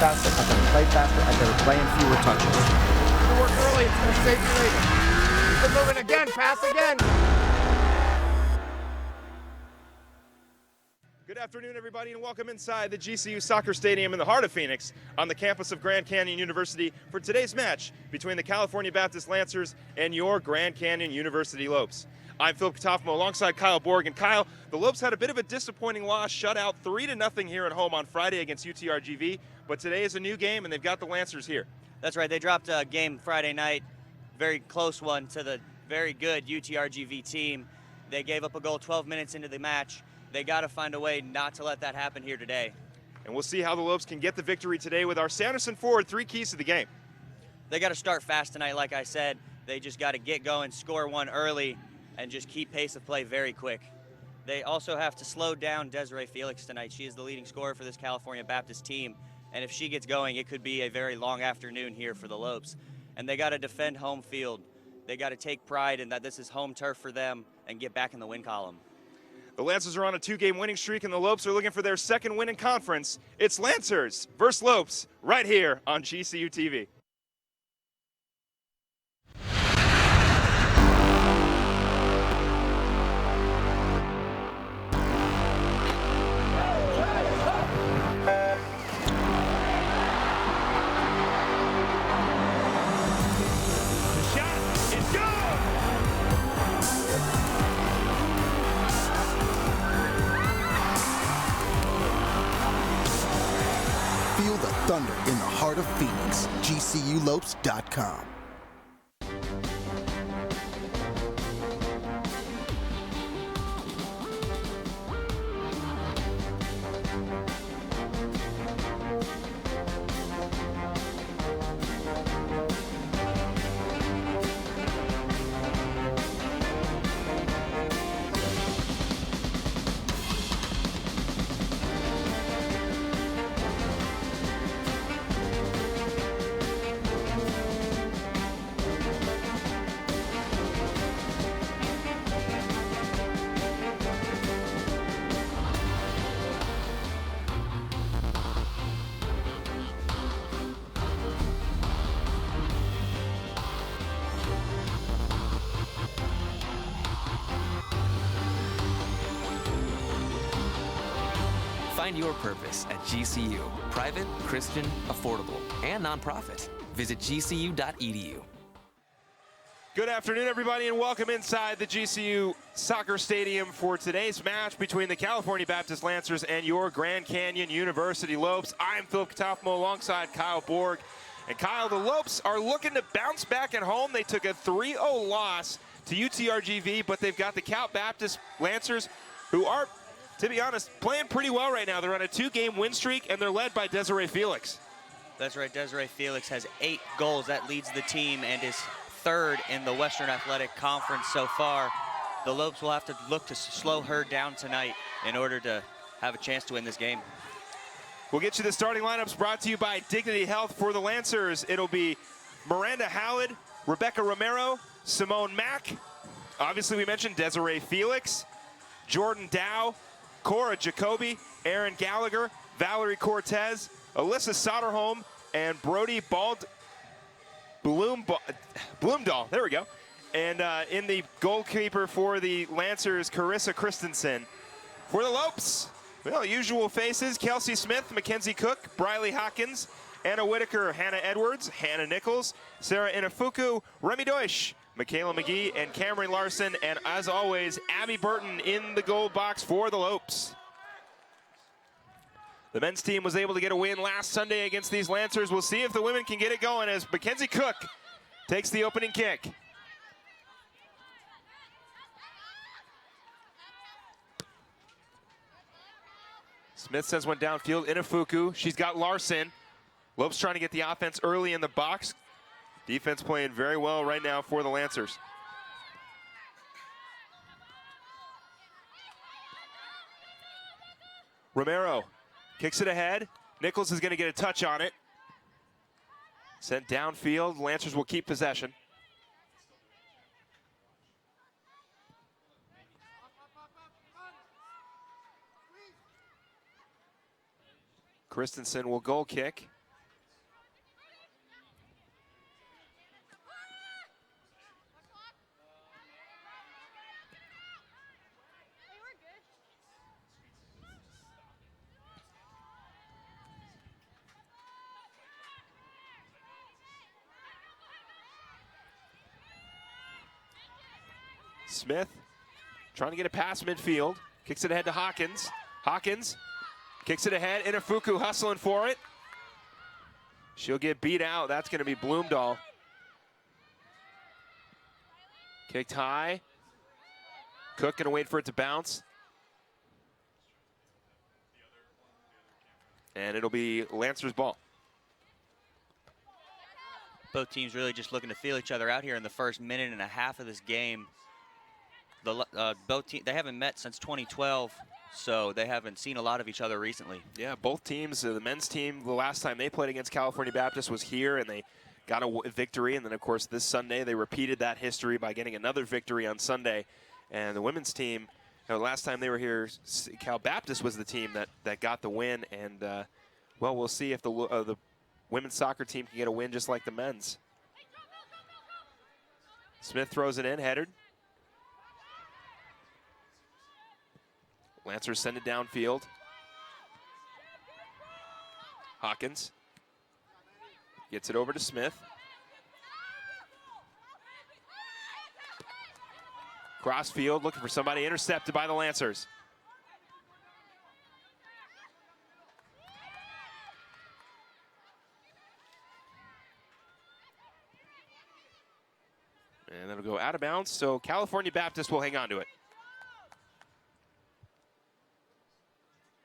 faster, I've got to play faster, I've got to play in fewer touches. Work early, it's going to save you later. Keep it moving again, pass again. Good afternoon, everybody, and welcome inside the GCU Soccer Stadium in the heart of Phoenix on the campus of Grand Canyon University for today's match between the California Baptist Lancers and your Grand Canyon University Lopes. I'm Phil Katafmo alongside Kyle Borg. And Kyle, the Lopes had a bit of a disappointing loss, shut out 3-0 here at home on Friday against UTRGV, but today is a new game and they've got the Lancers here. That's right, they dropped a game Friday night, very close one to the very good UTRGV team. They gave up a goal 12 minutes into the match. They got to find a way not to let that happen here today. And we'll see how the Lopes can get the victory today with our Sanderson forward, 3 keys to the game. They got to start fast tonight, like I said. They just got to get going, score one early, and just keep pace of play very quick. They also have to slow down Desiree Felix tonight. She is the leading scorer for this California Baptist team, and if she gets going, it could be a very long afternoon here for the Lopes. And they got to defend home field. They got to take pride in that this is home turf for them and get back in the win column. The Lancers are on a 2-game winning streak, and the Lopes are looking for their second win in conference. It's Lancers versus Lopes right here on GCU TV. Feel the thunder in the heart of Phoenix. GCULopes.com. Find your purpose at GCU. Private, Christian, affordable, and nonprofit. Visit gcu.edu. Good afternoon, everybody, and welcome inside the GCU Soccer Stadium for today's match between the California Baptist Lancers and your Grand Canyon University Lopes. I'm Phil Katafmo alongside Kyle Borg. And Kyle, the Lopes are looking to bounce back at home. They took a 3-0 loss to UTRGV, but they've got the Cal Baptist Lancers who are, to be honest, playing pretty well right now. They're on a 2-game win streak, and they're led by Desiree Felix. That's right, Desiree Felix has 8 goals. That leads the team and is third in the Western Athletic Conference so far. The Lopes will have to look to slow her down tonight in order to have a chance to win this game. We'll get you the starting lineups brought to you by Dignity Health for the Lancers. It'll be Miranda Howard, Rebecca Romero, Simone Mack. Obviously, we mentioned Desiree Felix, Jordan Dow, Cora Jacoby, Aaron Gallagher, Valerie Cortez, Alyssa Soderholm, and Brody Bloomdahl. There we go. And in the goalkeeper for the Lancers, Carissa Christensen. For the Lopes, well, usual faces: Kelsey Smith, Mackenzie Cook, Briley Hawkins, Anna Whitaker, Hannah Edwards, Hannah Nichols, Sarah Inafuku, Remy Deutsch, Michaela McGee, and Cameron Larson. And as always, Abby Burton in the goal box for the Lopes. The men's team was able to get a win last Sunday against these Lancers. We'll see if the women can get it going as Mackenzie Cook takes the opening kick. Smith sends one downfield. Inafuku, she's got Larson. Lopes trying to get the offense early in the box. Defense playing very well right now for the Lancers. Romero kicks it ahead. Nichols is going to get a touch on it. Sent downfield. Lancers will keep possession. Christensen will goal kick. Smith trying to get it past midfield. Kicks it ahead to Hawkins. Hawkins kicks it ahead. Inafuku hustling for it. She'll get beat out. That's going to be Bloomdahl. Kicked high. Cook going to wait for it to bounce. And it'll be Lancers' ball. Both teams really just looking to feel each other out here in the first minute and a half of this game. They haven't met since 2012, so they haven't seen a lot of each other recently. Yeah, both teams, the men's team, the last time they played against California Baptist was here, and they got a victory. And then, of course, this Sunday they repeated that history by getting another victory on Sunday. And the women's team, last time they were here, Cal Baptist was the team that got the win. And, well, we'll see if the women's soccer team can get a win just like the men's. Smith throws it in, headed. Lancers send it downfield. Hawkins gets it over to Smith. Crossfield looking for somebody, intercepted by the Lancers. And that'll go out of bounds, so California Baptist will hang on to it.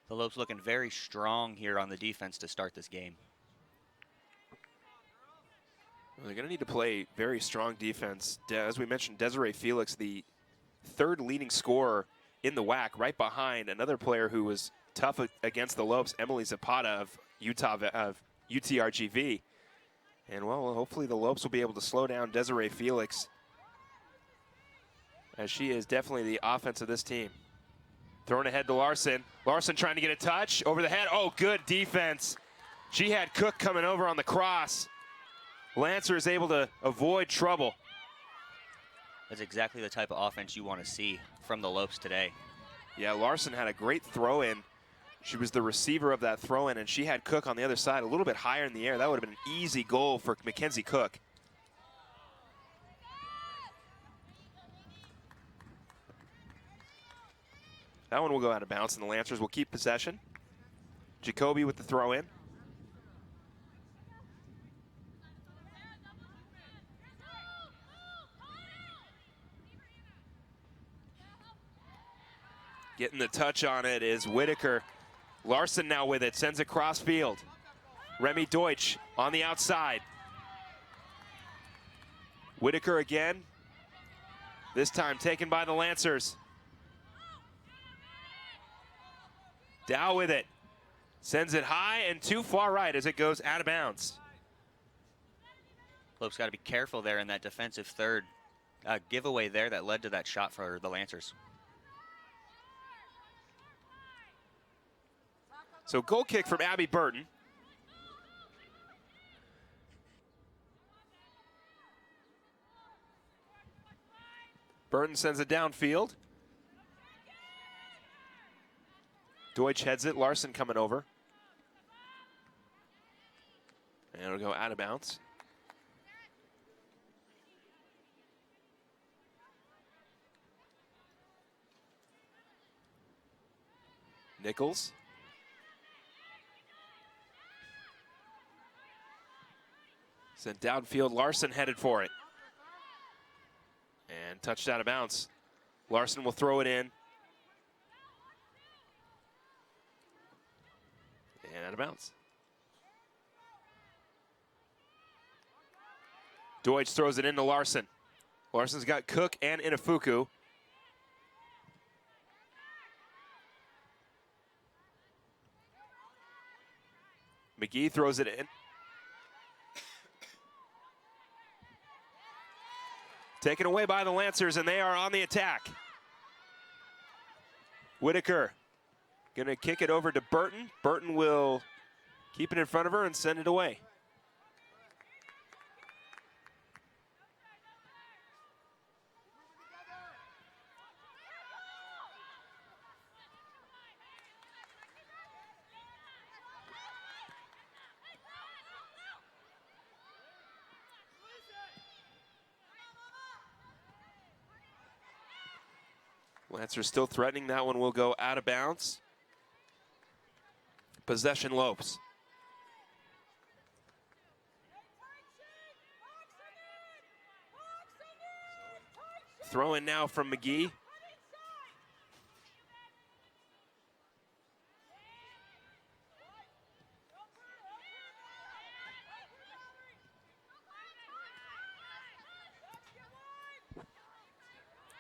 The Lopes looking very strong here on the defense to start this game. Well, they're going to need to play very strong defense. As we mentioned, Desiree Felix, the third leading scorer in the WAC, right behind another player who was tough against the Lopes, Emily Zapata of UTRGV. And, well, hopefully the Lopes will be able to slow down Desiree Felix, as she is definitely the offense of this team. Thrown ahead to Larson. Larson trying to get a touch over the head. Oh, good defense. She had Cook coming over on the cross. Lancer is able to avoid trouble. That's exactly the type of offense you want to see from the Lopes today. Yeah, Larson had a great throw-in. She was the receiver of that throw-in, and she had Cook on the other side a little bit higher in the air. That would have been an easy goal for Mackenzie Cook. That one will go out of bounds, and the Lancers will keep possession. Jacoby with the throw-in. Getting the touch on it is Whitaker. Larson now with it, sends it cross field. Remy Deutsch on the outside. Whitaker again. This time taken by the Lancers. Dow with it. Sends it high and too far right as it goes out of bounds. Lopes got to be careful there in that defensive third giveaway there that led to that shot for the Lancers. So goal kick from Abby Burton. Burton sends it downfield. Deutsch heads it. Larson coming over. And it'll go out of bounds. Nichols. Sent downfield. Larson headed for it. And touched out of bounds. Larson will throw it in. And out of bounds. Deutsch throws it into Larson. Larson's got Cook and Inafuku. McGee throws it in. Taken away by the Lancers, and they are on the attack. Whitaker going to kick it over to Burton. Burton will keep it in front of her and send it away. Lancers still threatening. That one will go out of bounds. Possession Lopes. Throw in now from McGee.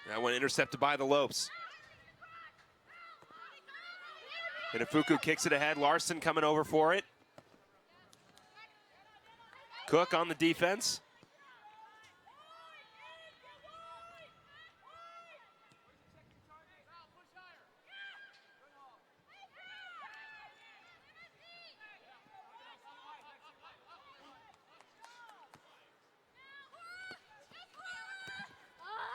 That one intercepted by the Lopes. Inafuku kicks it ahead. Larson coming over for it. Cook on the defense.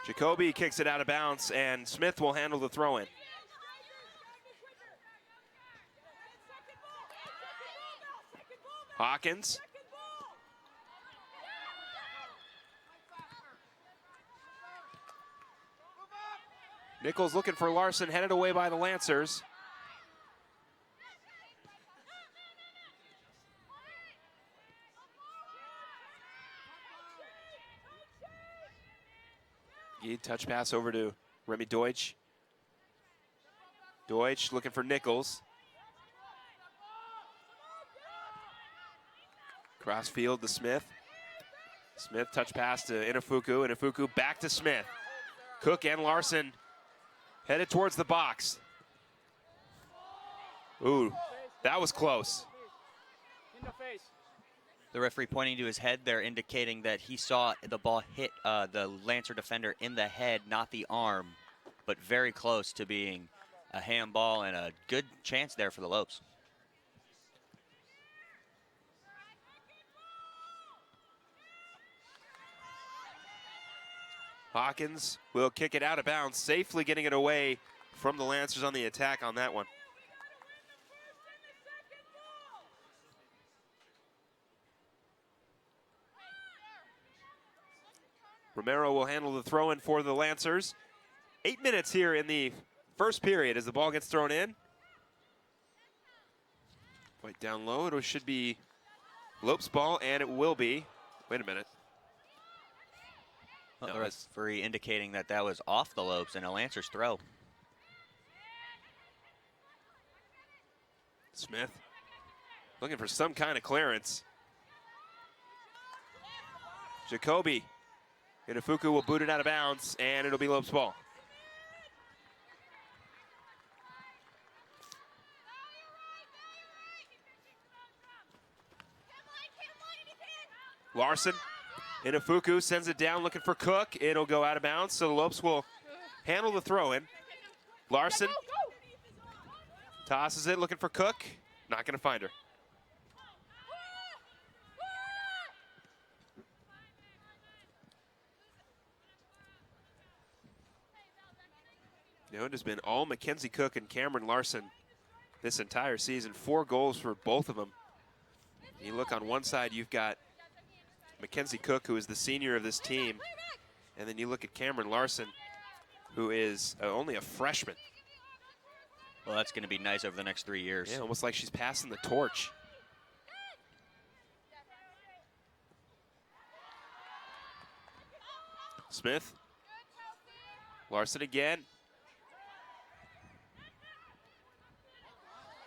Jacoby kicks it out of bounds, and Smith will handle the throw-in. Hawkins. Nichols looking for Larson, headed away by the Lancers. Touch pass over to Remy Deutsch. Deutsch looking for Nichols. Cross field to Smith. Smith touch pass to Inafuku. Inafuku back to Smith. Cook and Larson headed towards the box. Ooh, that was close. In the face. The referee pointing to his head there, indicating that he saw the ball hit the Lancer defender in the head, not the arm, but very close to being a handball, and a good chance there for the Lopes. Hawkins will kick it out of bounds, safely getting it away from the Lancers on the attack on that one. Romero will handle the throw-in for the Lancers. 8 minutes here in the first period as the ball gets thrown in. Right down low, it should be Lopes' ball, and it will be. Wait a minute. The referee indicating that that was off the Lopes and a Lancers throw. Smith looking for some kind of clearance. Jacoby. Inafuku will boot it out of bounds, and it'll be Lopes' ball. Larson. Inafuku sends it down looking for Cook. It'll go out of bounds, so the Lopes will handle the throw-in. Larson tosses it looking for Cook. Not going to find her. You know, it has been all Mackenzie Cook and Cameron Larson this entire season. 4 goals for both of them. You look on one side, you've got Mackenzie Cook, who is the senior of this team. And then you look at Cameron Larson, who is only a freshman. Well, that's going to be nice over the next 3 years. Yeah, almost like she's passing the torch. Smith. Larson again.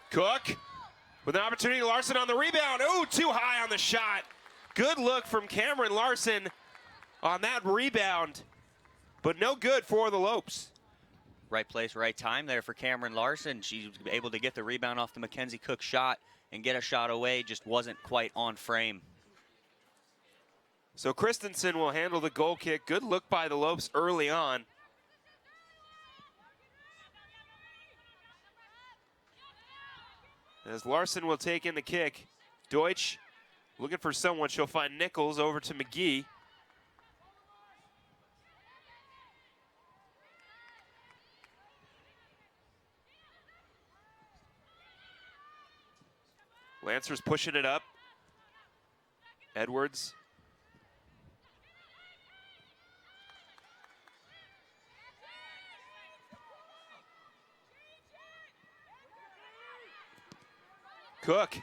Cook with an opportunity. Larson on the rebound. Ooh, too high on the shot. Good look from Cameron Larson on that rebound, but no good for the Lopes. Right place, right time there for Cameron Larson. She's able to get the rebound off the Mackenzie Cook shot and get a shot away, just wasn't quite on frame. So Christensen will handle the goal kick. Good look by the Lopes early on. As Larson will take in the kick. Deutsch looking for someone. She'll find Nichols over to McGee. Lancers pushing it up. Edwards. Cook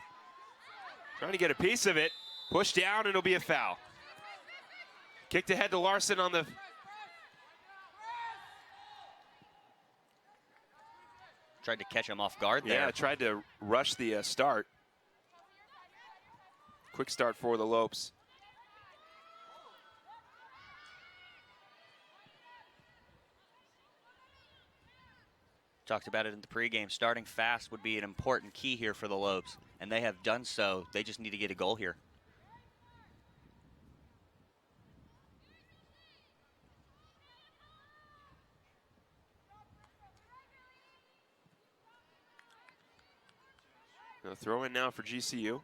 trying to get a piece of it. Push down, and it'll be a foul. Kicked ahead to Larson on the... Tried to catch him off guard there. Yeah, tried to rush the start. Quick start for the Lopes. Talked about it in the pregame. Starting fast would be an important key here for the Lopes, and they have done so. They just need to get a goal here. They'll throw in now for GCU.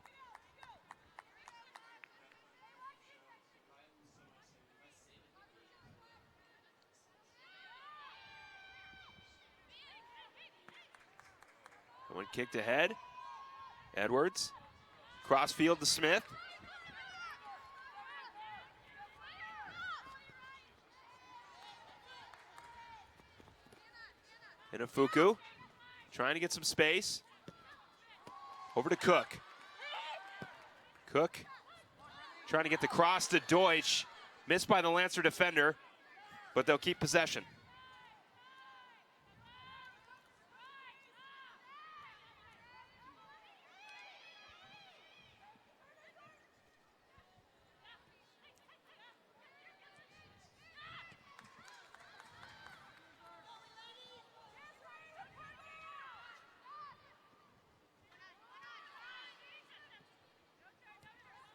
One kicked ahead. Edwards. Crossfield to Smith. Inafuku trying to get some space. Over to Cook. Cook trying to get the cross to Deutsch. Missed by the Lancer defender, but they'll keep possession.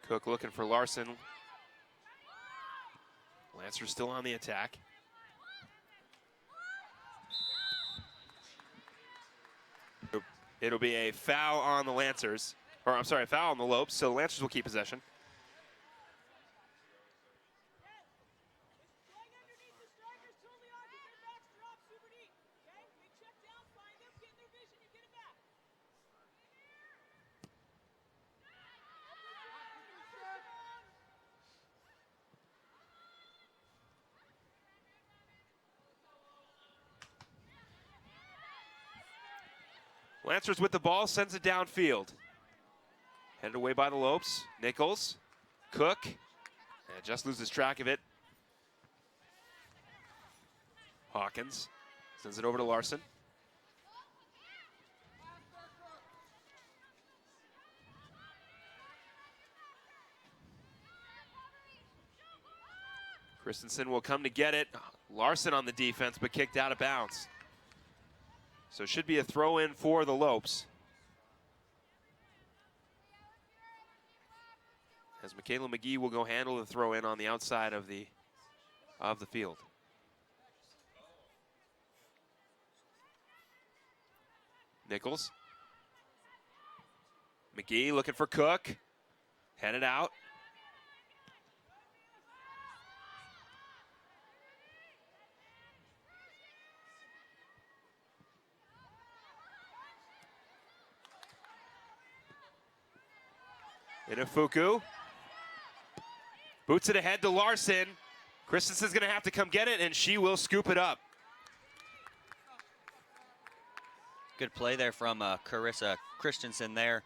Cook looking for Larson. Lancer's still on the attack. It'll be a foul on the Lancers. Or, I'm sorry, a foul on the Lopes, so the Lancers will keep possession. Lancers with the ball, sends it downfield. Headed away by the Lopes. Nichols, Cook, and just loses track of it. Hawkins sends it over to Larson. Christensen will come to get it. Larson on the defense, but kicked out of bounds. So it should be a throw-in for the Lopes. As Michaela McGee will go handle the throw-in on the outside of the field. Nichols. McGee looking for Cook. Headed out. Inafuku boots it ahead to Larson. Christensen's going to have to come get it, and she will scoop it up. Good play there from Carissa Christensen there,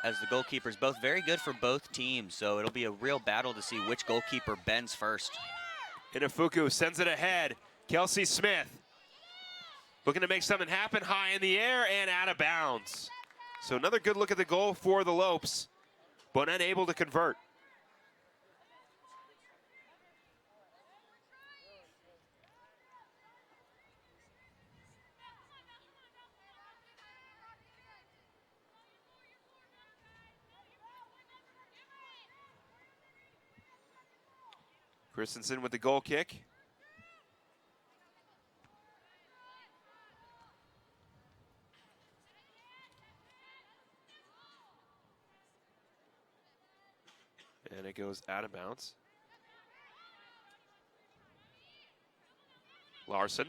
as the goalkeepers, both very good for both teams, so it'll be a real battle to see which goalkeeper bends first. Inafuku sends it ahead. Kelsey Smith looking to make something happen, high in the air and out of bounds. So another good look at the goal for the Lopes, but unable to convert. Christensen with the goal kick. And it goes out of bounds. Larson.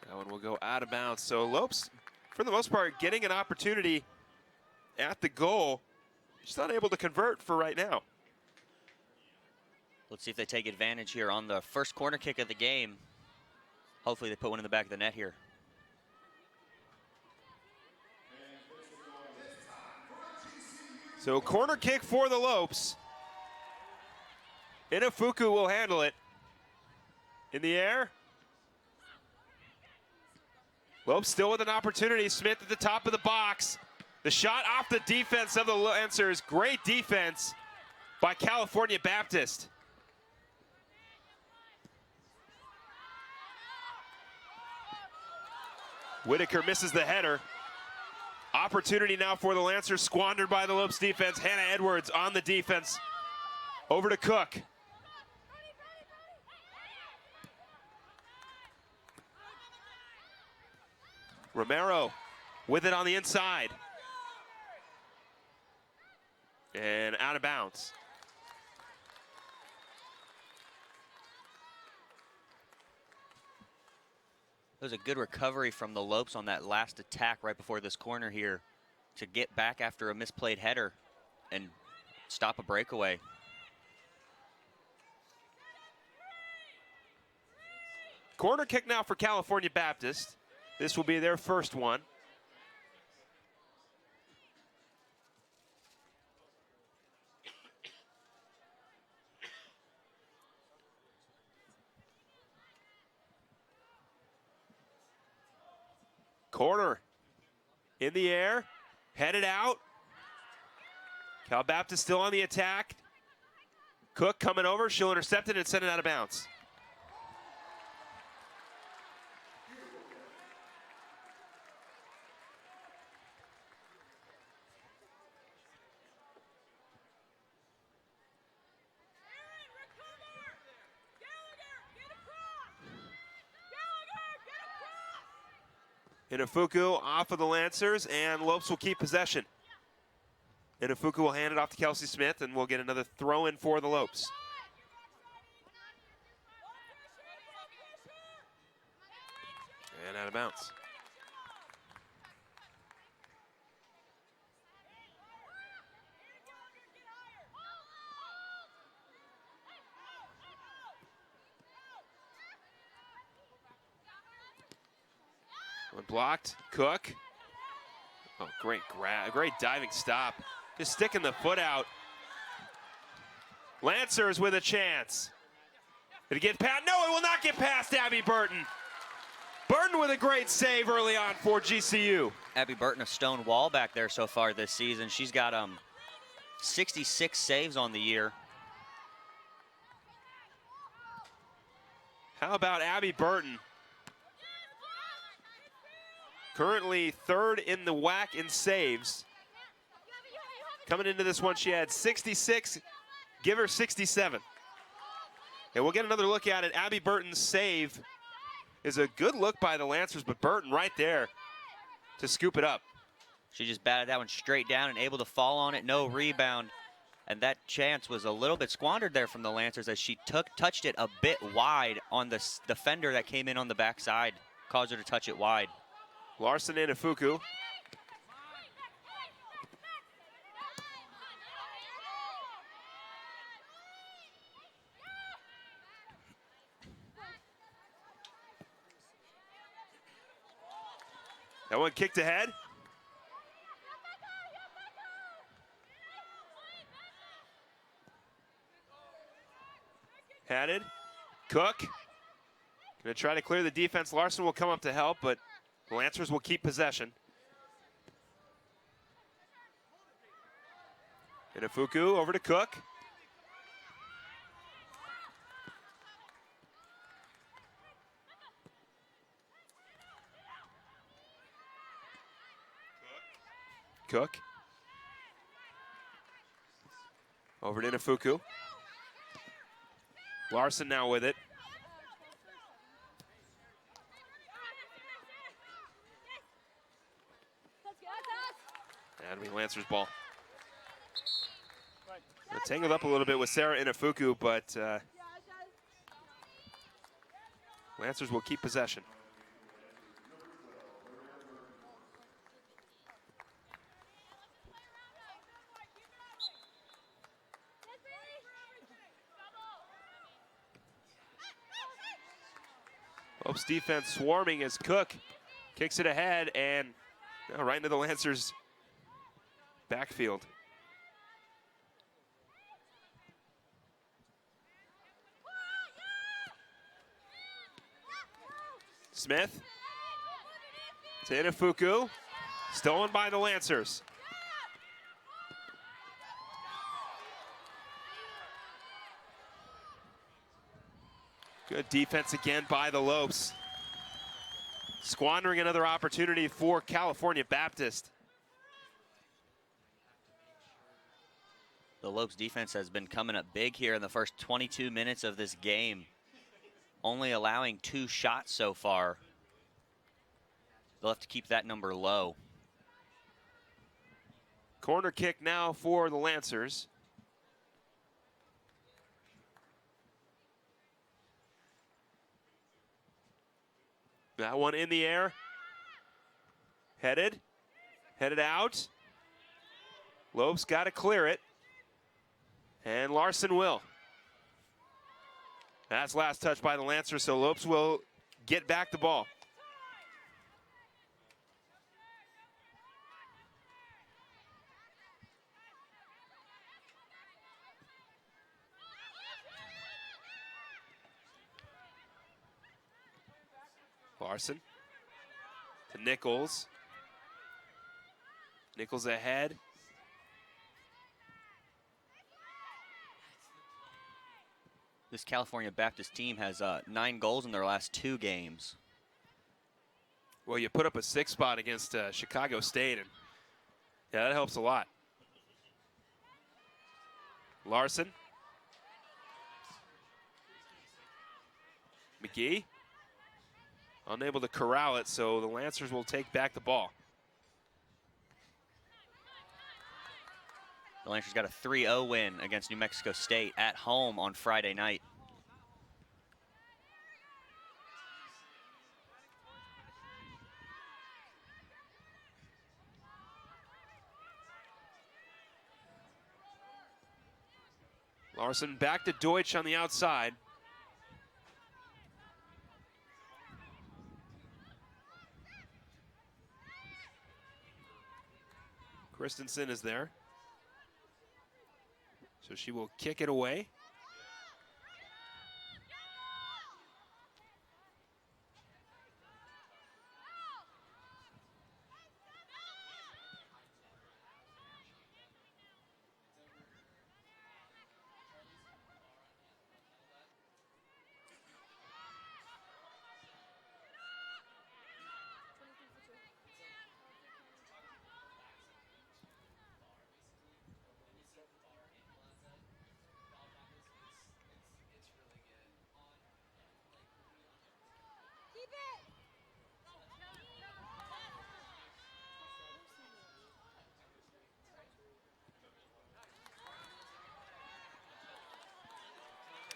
That one will go out of bounds. So Lopes for the most part, getting an opportunity at the goal. Just not able to convert for right now. Let's see if they take advantage here on the first corner kick of the game. Hopefully they put one in the back of the net here. So corner kick for the Lopes. Inafuku will handle it. In the air. Lopes still with an opportunity. Smith at the top of the box. The shot off the defense of the Lancers. Great defense by California Baptist. Whitaker misses the header. Opportunity now for the Lancers, squandered by the Lopes defense. Hannah Edwards on the defense. Over to Cook. Romero with it on the inside. And out of bounds. It was a good recovery from the Lopes on that last attack right before this corner here to get back after a misplayed header and stop a breakaway. Corner kick now for California Baptist. This will be their first one. Corner in the air, headed out. Cal Baptist still on the attack. Cook coming over, she'll intercept it and send it out of bounds. Inafuku off of the Lancers, and Lopes will keep possession. Inafuku will hand it off to Kelsey Smith, and we'll get another throw in for the Lopes. And out of bounds. One blocked. Cook. Oh, great grab. Great diving stop. Just sticking the foot out. Lancers with a chance. Did it get past? No, it will not get past Abby Burton. Burton with a great save early on for GCU. Abby Burton, a stone wall back there so far this season. She's got 66 saves on the year. How about Abby Burton? Currently third in the WAC in saves. Coming into this one, she had 66, give her 67. And we'll get another look at it. Abby Burton's save is a good look by the Lancers, but Burton right there to scoop it up. She just batted that one straight down and able to fall on it, no rebound. And that chance was a little bit squandered there from the Lancers as she touched it a bit wide on the defender that came in on the backside, caused her to touch it wide. Larson Inafuku. That one kicked ahead. Headed. Cook. Gonna try to clear the defense. Larson will come up to help, but the Lancers will keep possession. Inafuku over to Cook. Cook. Over to Inafuku. Larson now with it. That'll be Lancers ball. They're tangled up a little bit with Sarah Inafuku, but Lancers will keep possession. Lopes defense swarming as Cook kicks it ahead and right into the Lancers backfield. Smith to Inafuku, stolen by the Lancers. Good defense again by the Lopes. Squandering another opportunity for California Baptist. The Lopes defense has been coming up big here in the first 22 minutes of this game, only allowing 2 shots so far. They'll have to keep that number low. Corner kick now for the Lancers. That one in the air. Headed out. Lopes got to clear it. And Larson will. That's last touch by the Lancers, so Lopes will get back the ball. Larson to Nichols. Nichols ahead. This California Baptist team has 9 goals in their last 2 games. Well, you put up a 6 spot against Chicago State, and yeah, that helps a lot. Larson. McGee. Unable to corral it, so the Lancers will take back the ball. The Lancers got a 3-0 win against New Mexico State at home on Friday night. Larson back to Deutsch on the outside. Christensen is there. So she will kick it away.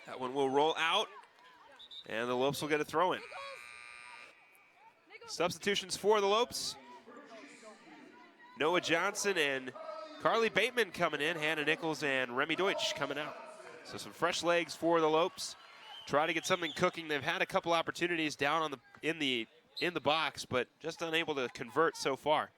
That one will roll out, and the Lopes will get a throw in. Substitutions for the Lopes. Noah Johnson and Carly Bateman coming in. Hannah Nichols and Remy Deutsch coming out. So some fresh legs for the Lopes. Try to get something cooking. They've had a couple opportunities down on in the box, but just unable to convert so far.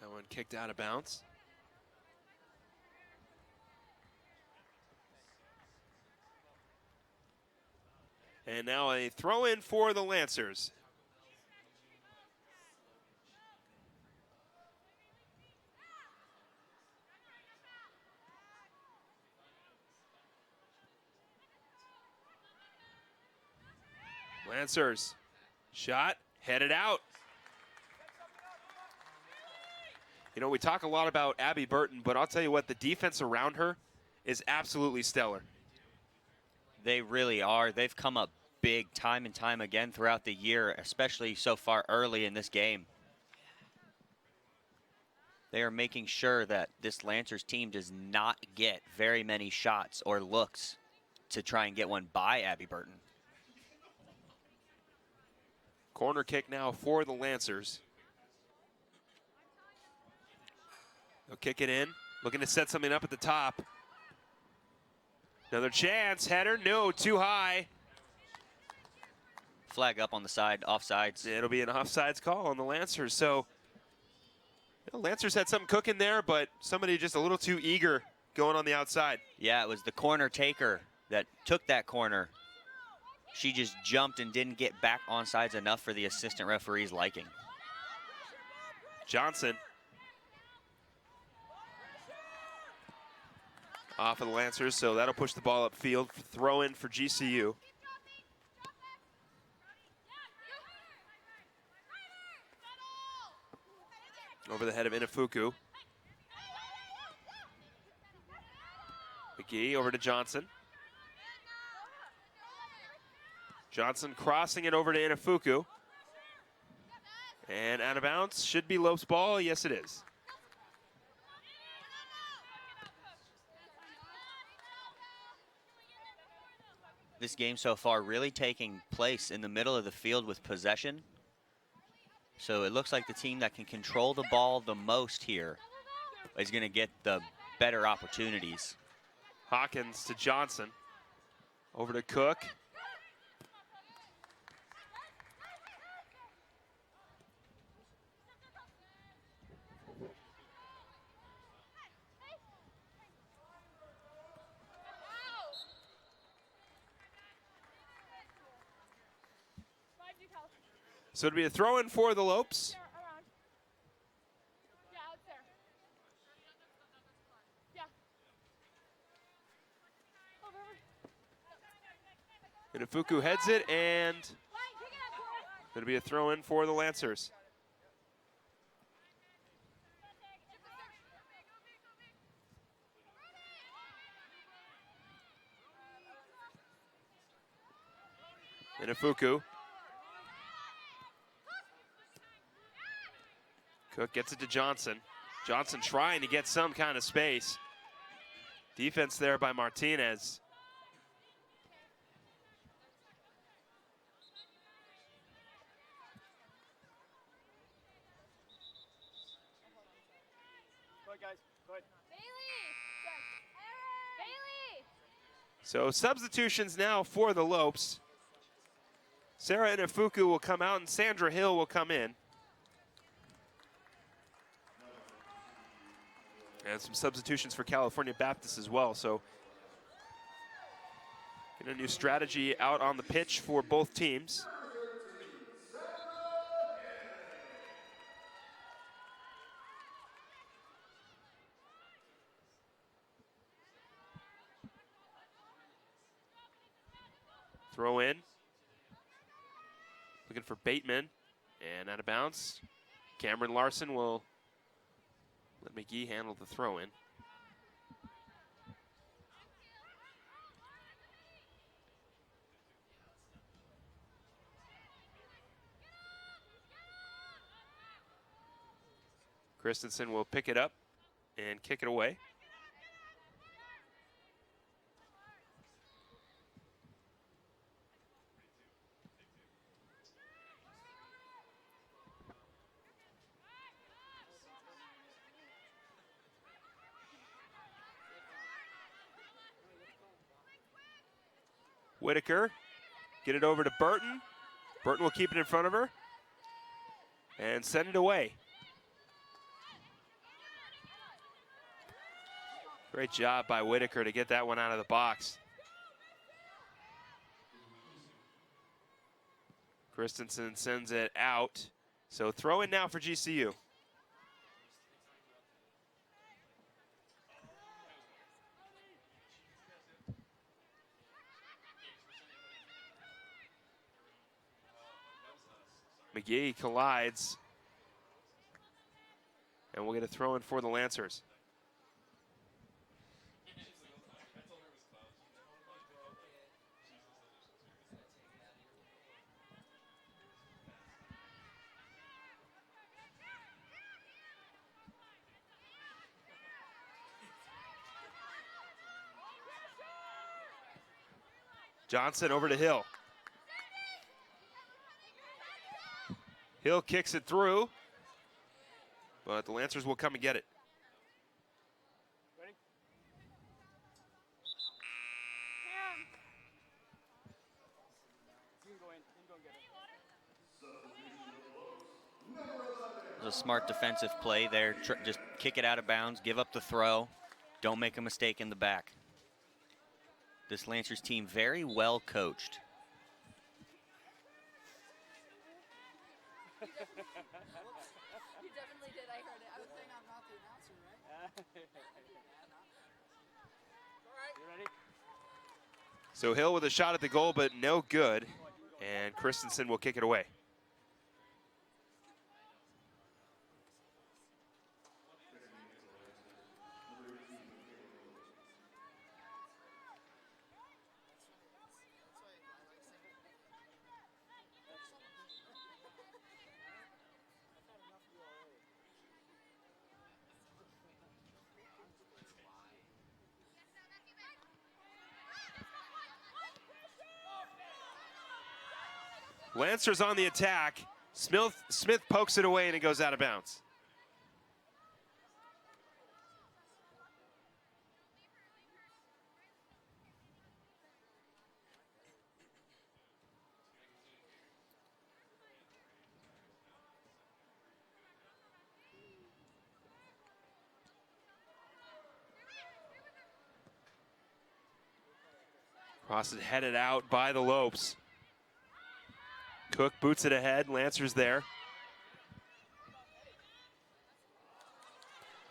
That one kicked out of bounds. And now a throw in for the Lancers. Lancers, shot, headed out. You know, we talk a lot about Abby Burton, but I'll tell you what, the defense around her is absolutely stellar. They really are. They've come up big time and time again throughout the year, especially so far early in this game. They are making sure that this Lancers team does not get very many shots or looks to try and get one by Abby Burton. Corner kick now for the Lancers. They'll kick it in, looking to set something up at the top. Another chance, header, no, too high. Flag up on the side, offsides. It'll be an offsides call on the Lancers. So, Lancers had something cooking there, but somebody just a little too eager going on the outside. Yeah, it was the corner taker that took that corner. She just jumped and didn't get back on sides enough for the assistant referee's liking. Johnson. Off of the Lancers, so that'll push the ball upfield. Throw in for GCU. Over the head of Inafuku. McGee over to Johnson. Johnson crossing it over to Inafuku. And out of bounds, should be Lopes' ball. Yes, it is. This game so far really taking place in the middle of the field with possession. So it looks like the team that can control the ball the most here is going to get the better opportunities. Hawkins to Johnson. Over to Cook. So it'll be a throw in for the Lopes. Inafuku heads it, and it'll be a throw in for the Lancers. Inafuku. Cook gets it to Johnson. Johnson trying to get some kind of space. Defense there by Martinez. Go ahead, guys. Go ahead. Bailey! So substitutions now for the Lopes. Sarah Inafuku will come out and Sandra Hill will come in. And some substitutions for California Baptist as well. So get a new strategy out on the pitch for both teams. Throw in. Looking for Bateman. And out of bounds. Cameron Larson will let McGee handle the throw in. Christensen will pick it up and kick it away. Whitaker, get it over to Burton. Burton will keep it in front of her and send it away. Great job by Whitaker to get that one out of the box. Christensen sends it out. So throw in now for GCU. McGee collides. And we'll get a throw in for the Lancers. Johnson over to Hill. Hill kicks it through, but the Lancers will come and get it. It was a smart defensive play there. Just kick it out of bounds, give up the throw. Don't make a mistake in the back. This Lancers team very well coached. You definitely did. I heard it. I was saying I'm not the announcer, right? You ready? So Hill with a shot at the goal, but no good. And Christensen will kick it away. Lancers on the attack. Smith pokes it away and it goes out of bounds. Cross is headed out by the Lopes. Cook boots it ahead. Lancers there.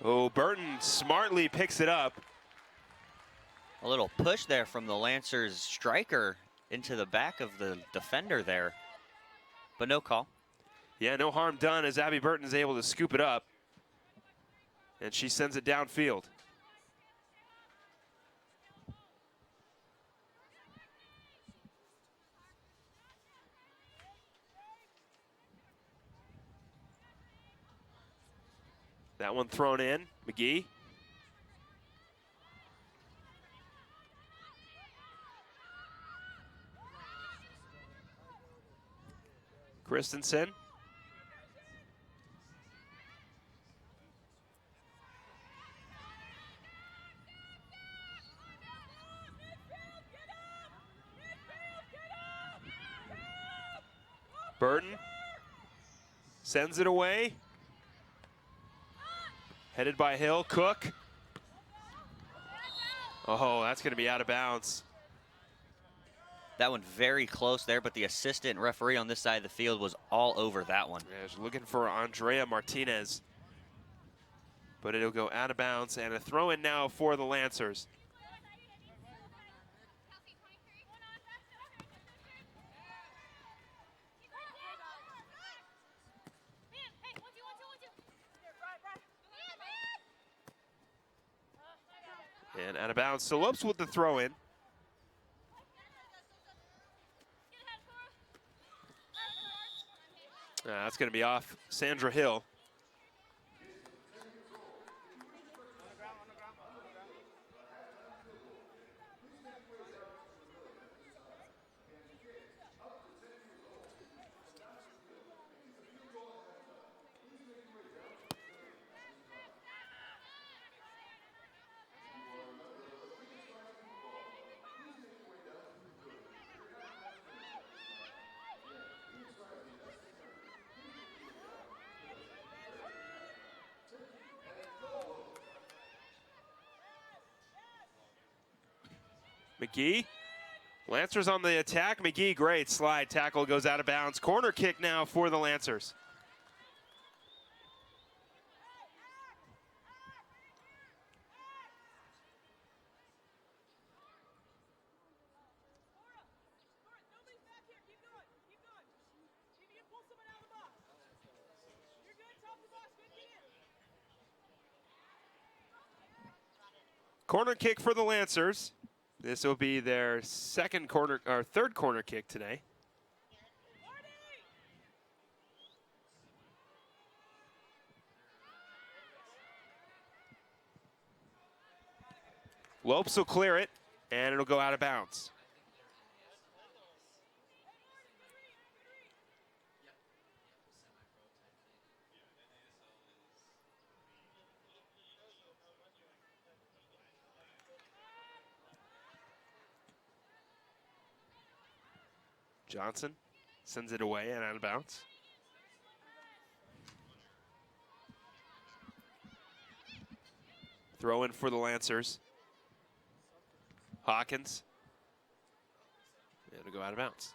Oh, Burton smartly picks it up. A little push there from the Lancers striker into the back of the defender there, but no call. Yeah, no harm done as Abby Burton is able to scoop it up, and she sends it downfield. That one thrown in. McGee. Christensen. Burton sends it away. Headed by Hill. Cook. Oh, that's going to be out of bounds. That one very close there, but the assistant referee on this side of the field was all over that one. Yeah, she's looking for Andrea Martinez. But it'll go out of bounds, and a throw in now for the Lancers. And out of bounds. So Lopes with the throw in. That's going to be off Sandra Hill. McGee. Lancers on the attack. McGee, great slide tackle, goes out of bounds. Corner kick now for the Lancers. Corner kick for the Lancers. This will be their third corner kick today. Lopes will clear it, and it'll go out of bounds. Johnson sends it away and out of bounds. Throw in for the Lancers. Hawkins. And it'll go out of bounds.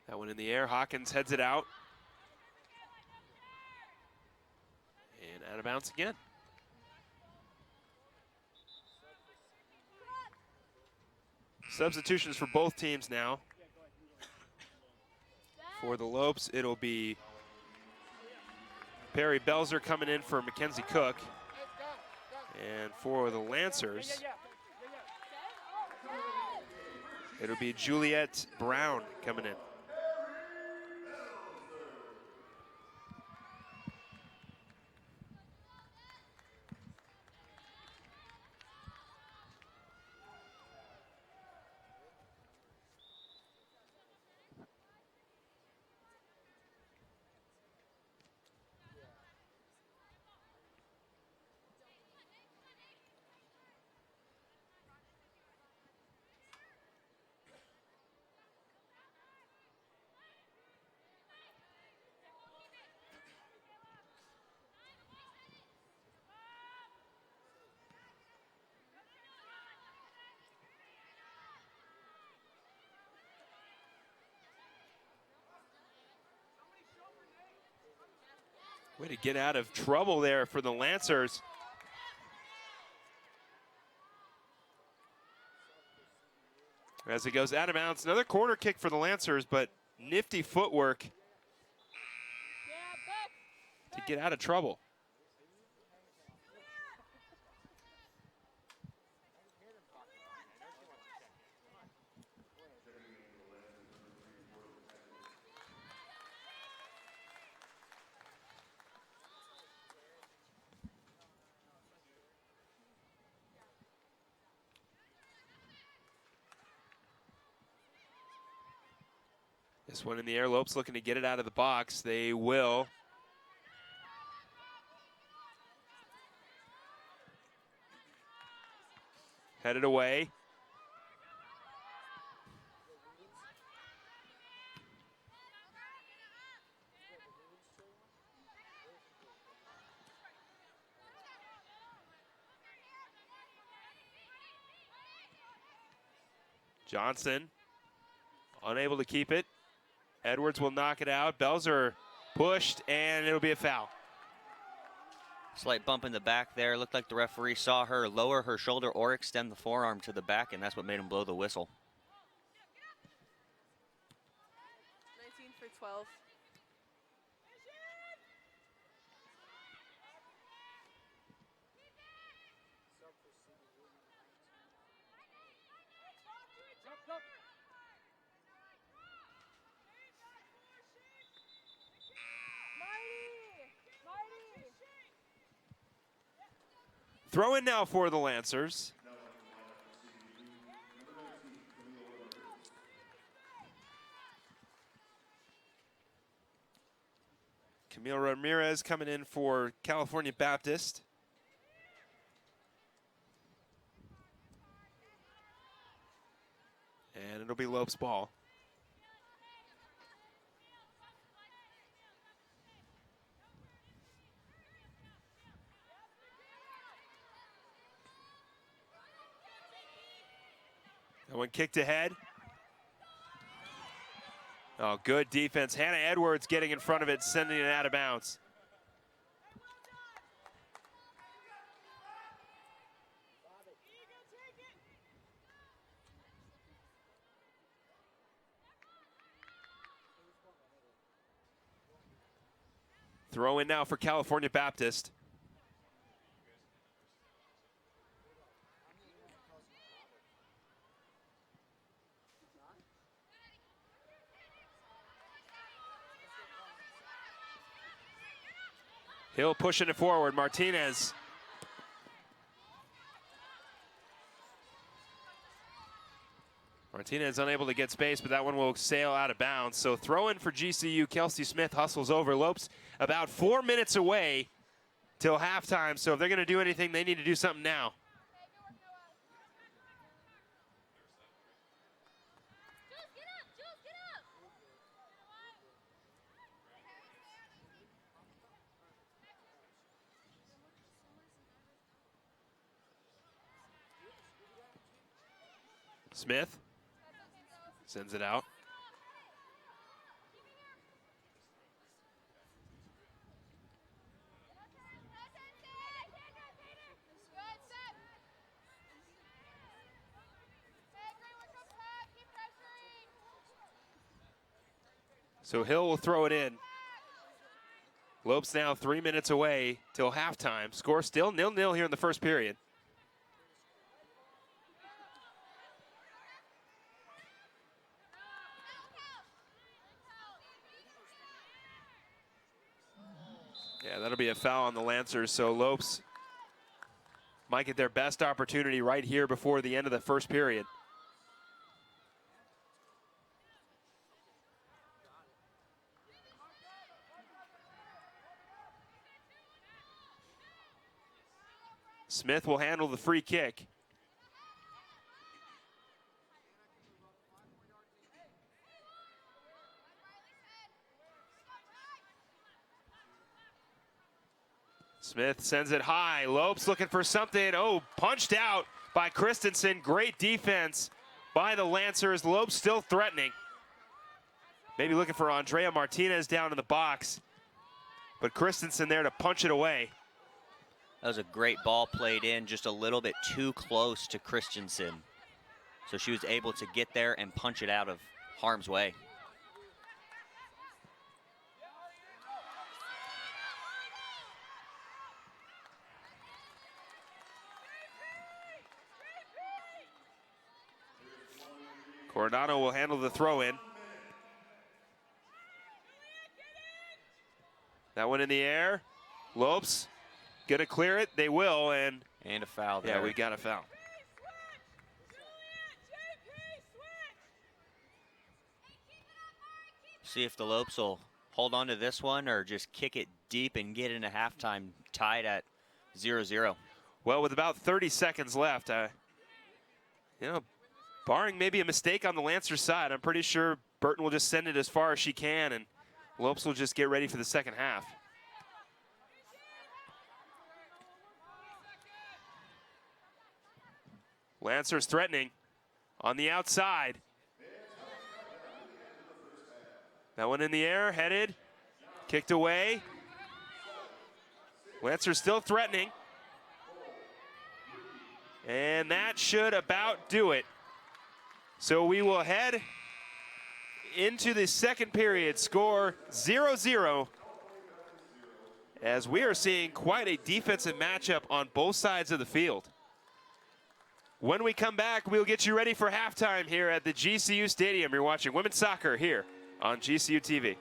That one in the air. Hawkins heads it out. And out of bounds again. Substitutions for both teams now. For the Lopes, it'll be Perry Belzer coming in for Mackenzie Cook. And for the Lancers, it'll be Juliet Brown coming in. Way to get out of trouble there for the Lancers. As it goes out of bounds, another corner kick for the Lancers, but nifty footwork to get out of trouble. This one in the air. Lopes looking to get it out of the box. They will. Headed away. Johnson unable to keep it. Edwards will knock it out. Belzer pushed, and it'll be a foul. Slight bump in the back there. Looked like the referee saw her lower her shoulder or extend the forearm to the back, and that's what made him blow the whistle. 19 for 12. Throw in now for the Lancers. Camille Ramirez coming in for California Baptist. And it'll be Lopes' ball. That one kicked ahead. Oh, good defense. Hannah Edwards getting in front of it, sending it out of bounds. Throw in now for California Baptist. Hill pushing it forward. Martinez. Martinez unable to get space, but that one will sail out of bounds. So throw in for GCU. Kelsey Smith hustles over. Lopes about 4 minutes away till halftime. So if they're going to do anything, they need to do something now. Smith sends it out. So Hill will throw it in. Lopes now 3 minutes away till halftime. Score still 0-0 here in the first period. Yeah, that'll be a foul on the Lancers, so Lopes might get their best opportunity right here before the end of the first period. Smith will handle the free kick. Smith sends it high. Lopes looking for something. Oh, punched out by Christensen. Great defense by the Lancers. Lopes still threatening. Maybe looking for Andrea Martinez down in the box. But Christensen there to punch it away. That was a great ball played in, just a little bit too close to Christensen. So she was able to get there and punch it out of harm's way. Coronado will handle the throw in. That one in the air. Lopes gonna clear it. They will, and a foul there. Yeah, we got a foul. See if the Lopes will hold on to this one or just kick it deep and get into halftime tied at 0-0. Well, with about 30 seconds left, barring maybe a mistake on the Lancers side, I'm pretty sure Burton will just send it as far as she can, and Lopes will just get ready for the second half. Lancers threatening on the outside. That one in the air, headed, kicked away. Lancers still threatening. And that should about do it. So we will head into the second period, score 0-0, as we are seeing quite a defensive matchup on both sides of the field. When we come back, we'll get you ready for halftime here at the GCU Stadium. You're watching women's soccer here on GCU TV.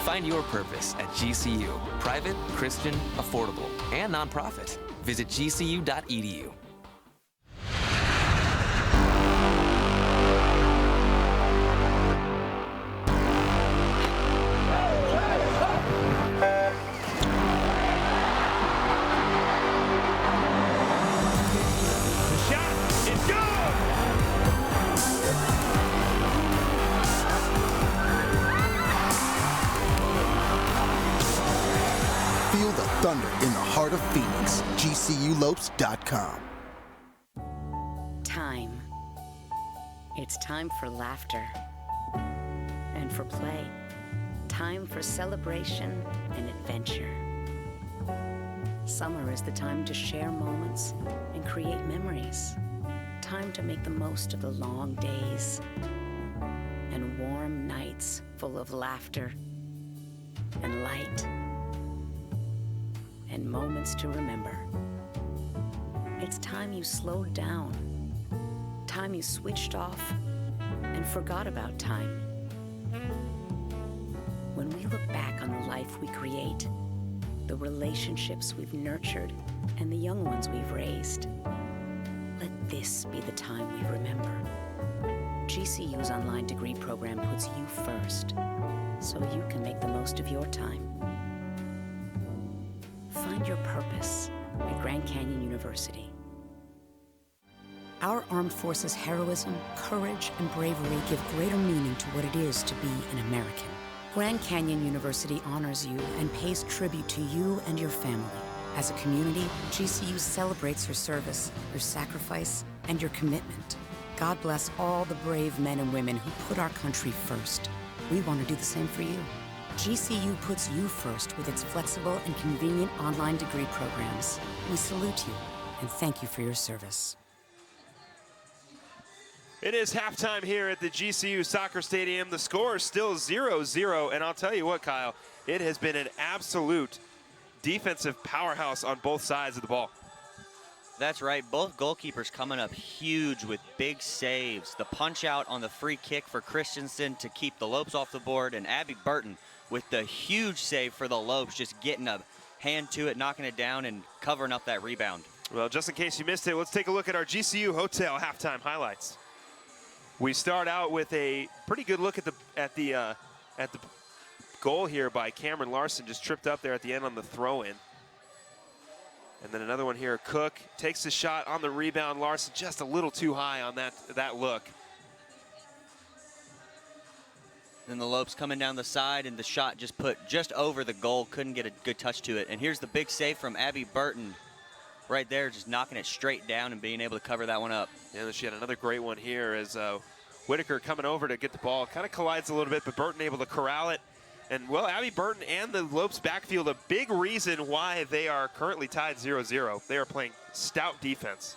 Find your purpose at GCU. Private, Christian, affordable, and nonprofit. Visit gcu.edu. thunder in the heart of Phoenix. GCULopes.com. Time. It's time for laughter and for play. Time for celebration and adventure. Summer is the time to share moments and create memories. Time to make the most of the long days and warm nights full of laughter and light and moments to remember. It's time you slowed down, time you switched off and forgot about time. When we look back on the life we create, the relationships we've nurtured, and the young ones we've raised, let this be the time we remember. GCU's online degree program puts you first, so you can make the most of your time. Find your purpose at Grand Canyon University. Our armed forces' heroism, courage, and bravery give greater meaning to what it is to be an American. Grand Canyon University honors you and pays tribute to you and your family. As a community, GCU celebrates your service, your sacrifice, and your commitment. God bless all the brave men and women who put our country first. We want to do the same for you. GCU puts you first with its flexible and convenient online degree programs. We salute you and thank you for your service. It is halftime here at the GCU Soccer Stadium. The score is still 0-0, and I'll tell you what, Kyle, it has been an absolute defensive powerhouse on both sides of the ball. That's right. Both goalkeepers coming up huge with big saves. The punch out on the free kick for Christensen to keep the Lopes off the board, and Abby Burton with the huge save for the Lopes, just getting a hand to it, knocking it down, and covering up that rebound. Well, just in case you missed it, let's take a look at our GCU Hotel halftime highlights. We start out with a pretty good look at the goal here by Cameron Larson, just tripped up there at the end on the throw-in. And then another one here, Cook takes the shot on the rebound. Larson just a little too high on that look. Then the Lopes coming down the side, and the shot just put just over the goal, couldn't get a good touch to it. And here's the big save from Abby Burton. Right there, just knocking it straight down and being able to cover that one up. Yeah, she had another great one here as Whitaker coming over to get the ball. Kind of collides a little bit, but Burton able to corral it. And, well, Abby Burton and the Lopes backfield, a big reason why they are currently tied 0-0. They are playing stout defense.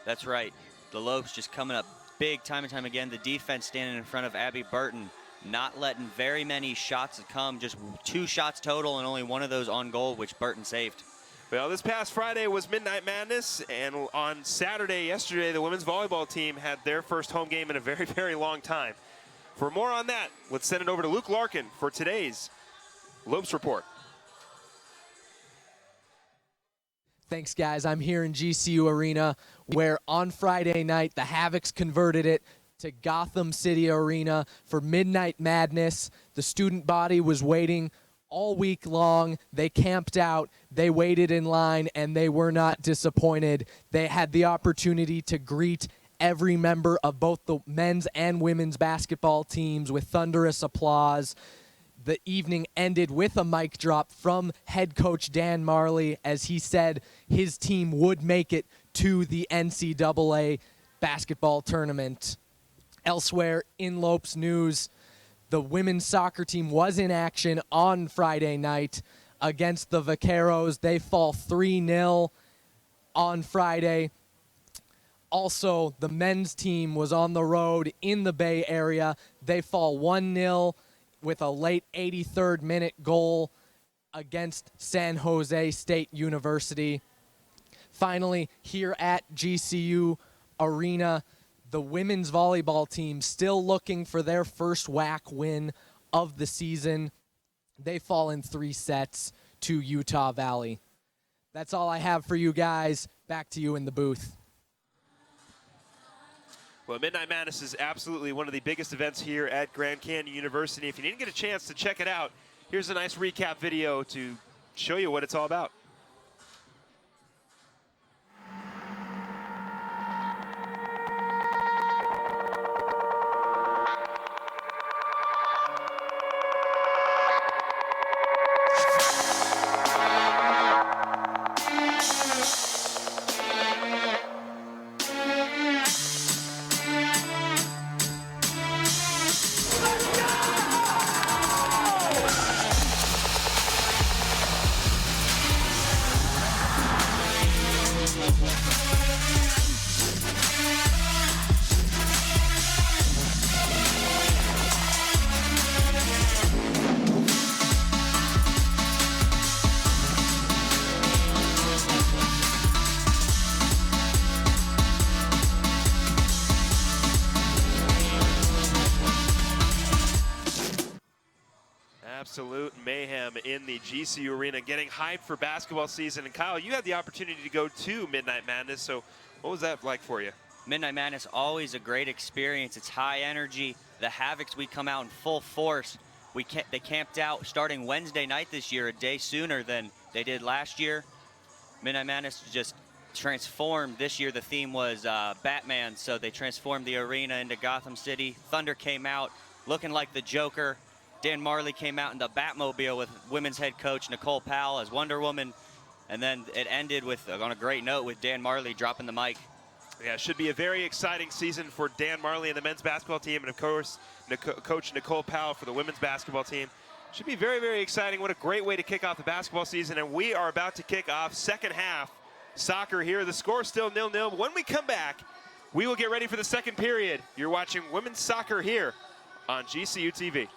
That's right. The Lopes just coming up big time and time again. The defense standing in front of Abby Burton, not letting very many shots come, just 2 shots total, and only one of those on goal, which Burton saved. Well, this past Friday was Midnight Madness, and on Saturday, yesterday, the women's volleyball team had their first home game in a very, very long time. For more on that, let's send it over to Luke Larkin for today's Lopes Report. Thanks, guys. I'm here in GCU Arena, where on Friday night, the Havocs converted it to Gotham City Arena for Midnight Madness. The student body was waiting all week long. They camped out, they waited in line, and they were not disappointed. They had the opportunity to greet every member of both the men's and women's basketball teams with thunderous applause. The evening ended with a mic drop from head coach Dan Marley as he said his team would make it to the NCAA basketball tournament. Elsewhere in Lopes news, the women's soccer team was in action on Friday night against the Vaqueros. They fall 3-0 on Friday. Also, the men's team was on the road in the Bay Area. They fall 1-0 with a late 83rd minute goal against San Jose State University. Finally, here at GCU Arena, the women's volleyball team still looking for their first WAC win of the season. They fall in 3 sets to Utah Valley. That's all I have for you guys. Back to you in the booth. Well, Midnight Madness is absolutely one of the biggest events here at Grand Canyon University. If you didn't get a chance to check it out, here's a nice recap video to show you what it's all about. absolute mayhem in the GCU Arena, getting hyped for basketball season. And Kyle, you had the opportunity to go to Midnight Madness, so what was that like for you? Midnight Madness, always a great experience. It's high energy. The Havocs, we come out in full force. They camped out starting Wednesday night this year, a day sooner than they did last year. Midnight Madness just transformed. This year the theme was Batman, so they transformed the arena into Gotham City. Thunder came out looking like the Joker. Dan Marley came out in the Batmobile with women's head coach Nicole Powell as Wonder Woman. And then it ended with, on a great note, with Dan Marley dropping the mic. Yeah, it should be a very exciting season for Dan Marley and the men's basketball team, and of course, Coach Nicole Powell for the women's basketball team. Should be very, very exciting. What a great way to kick off the basketball season, and we are about to kick off second half soccer here. The score still 0-0. When we come back, we will get ready for the second period. You're watching women's soccer here on GCU TV.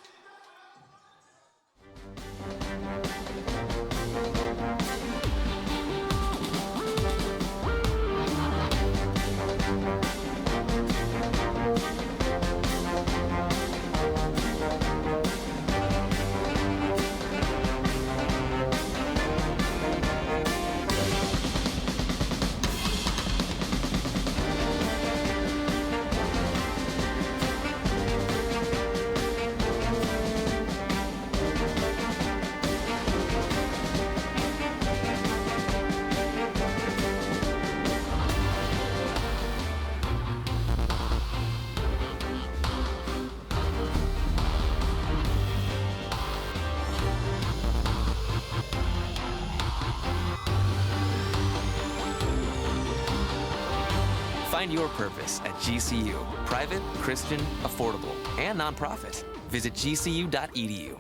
Find your purpose at GCU. Private, Christian, affordable, and nonprofit. Visit gcu.edu.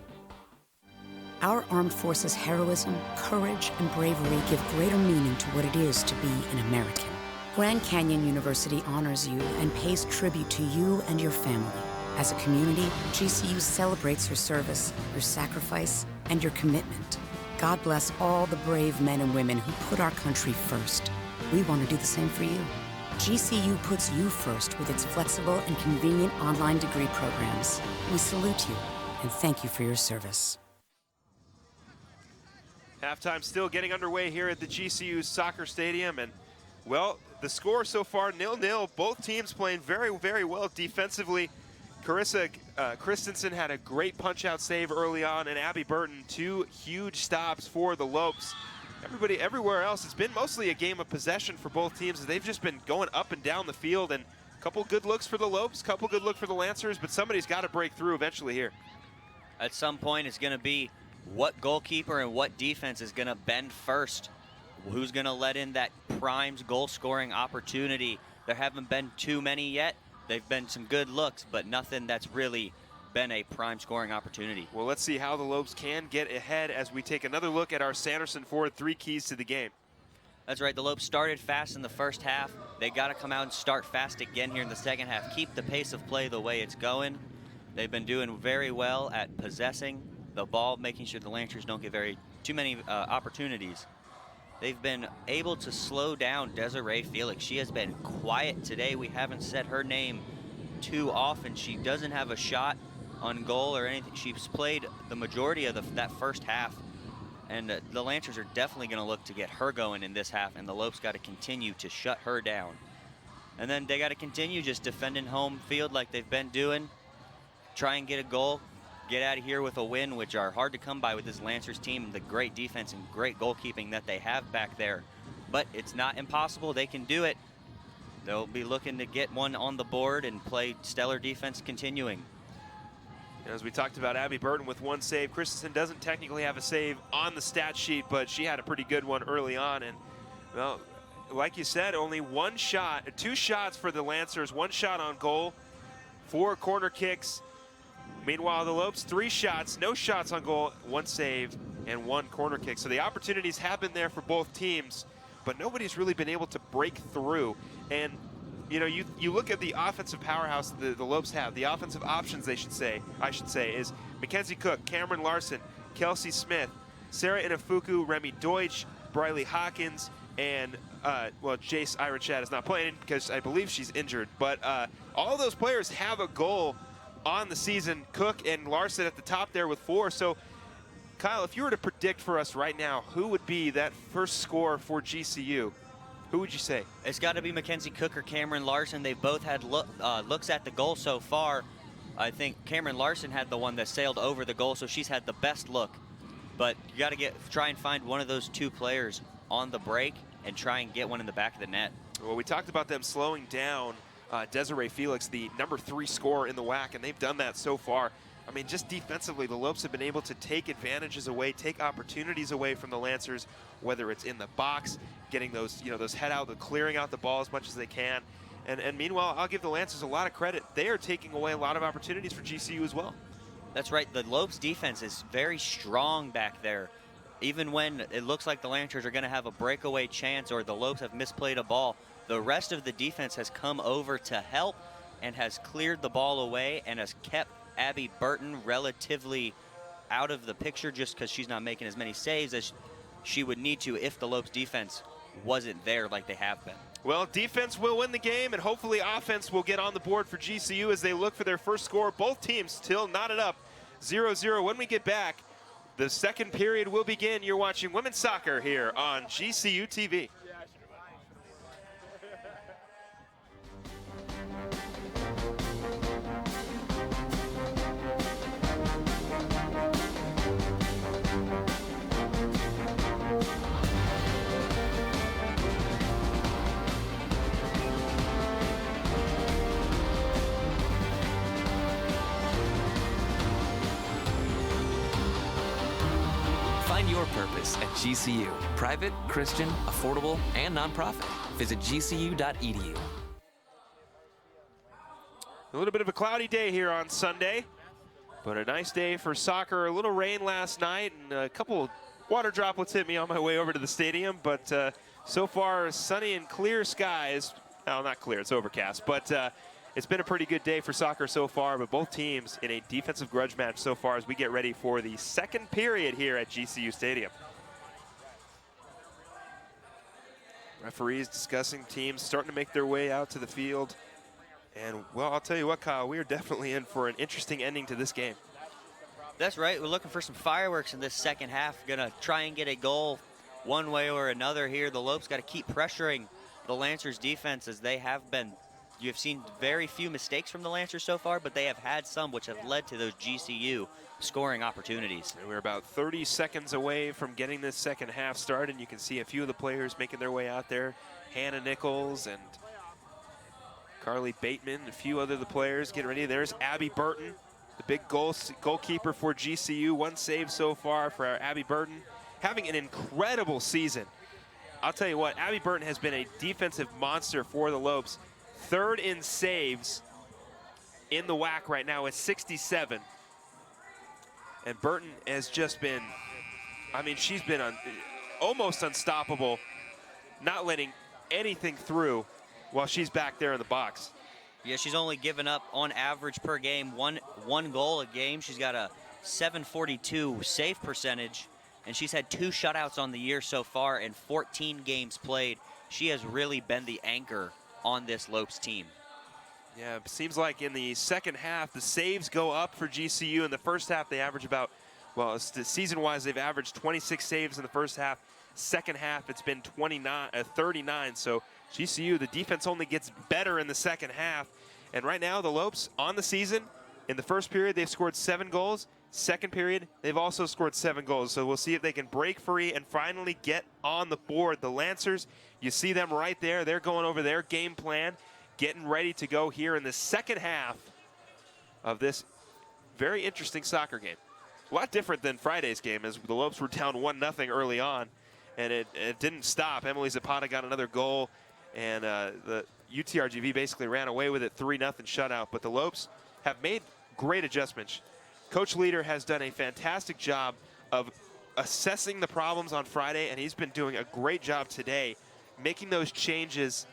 Our armed forces' heroism, courage, and bravery give greater meaning to what it is to be an American. Grand Canyon University honors you and pays tribute to you and your family. As a community, GCU celebrates your service, your sacrifice, and your commitment. God bless all the brave men and women who put our country first. We want to do the same for you. GCU puts you first with its flexible and convenient online degree programs. We salute you and thank you for your service. Halftime still getting underway here at the GCU Soccer Stadium, and well, the score so far 0-0. Both teams playing very, very well defensively. Carissa Christensen had a great punch-out save early on, and Abby Burton, 2 huge stops for the Lopes. Everybody, everywhere else, it's been mostly a game of possession for both teams, as they've just been going up and down the field, and a couple good looks for the Lopes, couple good looks for the Lancers, but somebody's got to break through eventually here. At some point, it's going to be what goalkeeper and what defense is going to bend first. Who's going to let in that primed goal-scoring opportunity? There haven't been too many yet. They've been some good looks, but nothing that's really been a prime scoring opportunity. Well, let's see how the Lopes can get ahead as we take another look at our Sanderson Ford 3 keys to the game. That's right. The Lopes started fast in the first half. They got to come out and start fast again here in the second half. Keep the pace of play the way it's going. They've been doing very well at possessing the ball, making sure the Lancers don't get too many opportunities. They've been able to slow down Desiree Felix. She has been quiet today. We haven't said her name too often. She doesn't have a shot on goal or anything. She's played the majority of that first half, and the Lancers are definitely going to look to get her going in this half, and the Lopes got to continue to shut her down. And then they got to continue just defending home field like they've been doing, try and get a goal, get out of here with a win, which are hard to come by with this Lancers team, the great defense and great goalkeeping that they have back there. But it's not impossible. They can do it. They'll be looking to get one on the board and play stellar defense continuing. As we talked about, Abby Burton with 1 save. Christensen doesn't technically have a save on the stat sheet, but she had a pretty good one early on. And, well, like you said, only 2 shots for the Lancers, 1 shot on goal, 4 corner kicks. Meanwhile, the Lopes, 3 shots, no shots on goal, 1 save, and 1 corner kick. So the opportunities have been there for both teams, but nobody's really been able to break through. And you know, you look at the offensive powerhouse the Lopes have, the offensive options I should say, is Mackenzie Cook, Cameron Larson, Kelsey Smith, Sarah Inafuku, Remy Deutsch, Briley Hawkins, and, well, Jace Ironshad is not playing because I believe she's injured. But all those players have a goal on the season. Cook and Larson at the top there with 4. So Kyle, if you were to predict for us right now, who would be that first score for GCU? Who would you say? It's got to be Mackenzie Cook or Cameron Larson. They've both had looks at the goal so far. I think Cameron Larson had the one that sailed over the goal, so she's had the best look. But you got to try and find one of those two players on the break and try and get one in the back of the net. Well, we talked about them slowing down Desiree Felix, the #3 scorer in the WAC, and they've done that so far. I mean, just defensively, the Lopes have been able to take advantages away, take opportunities away from the Lancers, whether it's in the box, getting those, those head out, clearing out the ball as much as they can. And meanwhile, I'll give the Lancers a lot of credit. They are taking away a lot of opportunities for GCU as well. That's right. The Lopes defense is very strong back there. Even when it looks like the Lancers are going to have a breakaway chance or the Lopes have misplayed a ball, the rest of the defense has come over to help and has cleared the ball away and has kept Abby Burton relatively out of the picture just because she's not making as many saves as she would need to if the Lopes defense wasn't there like they have been. Well, defense will win the game, and hopefully offense will get on the board for GCU as they look for their first score. Both teams still knotted up 0-0. When we get back, the second period will begin. You're watching women's soccer here on GCU TV. Find your purpose at GCU. Private, Christian, affordable, and nonprofit. Visit gcu.edu. A little bit of a cloudy day here on Sunday, but a nice day for soccer. A little rain last night, and a couple water droplets hit me on my way over to the stadium, but so far sunny and clear skies. Well, not clear, it's overcast, but it's been a pretty good day for soccer so far, but both teams in a defensive grudge match so far as we get ready for the second period here at GCU Stadium. Referees discussing teams starting to make their way out to the field. And, well, I'll tell you what, Kyle, we are definitely in for an interesting ending to this game. That's right. We're looking for some fireworks in this second half. Going to try and get a goal one way or another here. The Lopes got to keep pressuring the Lancers defense as they have been. You've seen very few mistakes from the Lancers so far, but they have had some which have led to those GCU scoring opportunities. And we're about 30 seconds away from getting this second half started, and you can see a few of the players making their way out there. Hannah Nichols and Carly Bateman, a few other the players getting ready. There's Abby Burton, the big goalkeeper for GCU. One save so far for our Abby Burton, having an incredible season. I'll tell you what, Abby Burton has been a defensive monster for the Lopes. Third in saves in the WAC right now at 67. And Burton has just been, I mean, she's been almost unstoppable, not letting anything through while she's back there in the box. Yeah, she's only given up on average per game one goal a game. She's got a .742 save percentage, and she's had 2 shutouts on the year so far and 14 games played. She has really been the anchor on this Lopes team. Yeah, it seems like in the second half, the saves go up for GCU. In the first half, they average about, well, season-wise, they've averaged 26 saves in the first half. Second half, it's been 39. So GCU, the defense only gets better in the second half. And right now, the Lopes on the season, in the first period, they've scored 7 goals. Second period, they've also scored 7 goals. So we'll see if they can break free and finally get on the board. The Lancers, you see them right there. They're going over their game plan, getting ready to go here in the second half of this very interesting soccer game. A lot different than Friday's game, as the Lopes were down 1-0 early on, and it didn't stop. Emily Zapata got another goal, and the UTRGV basically ran away with it, 3-0 shutout. But the Lopes have made great adjustments. Coach Leader has done a fantastic job of assessing the problems on Friday, and he's been doing a great job today making those changes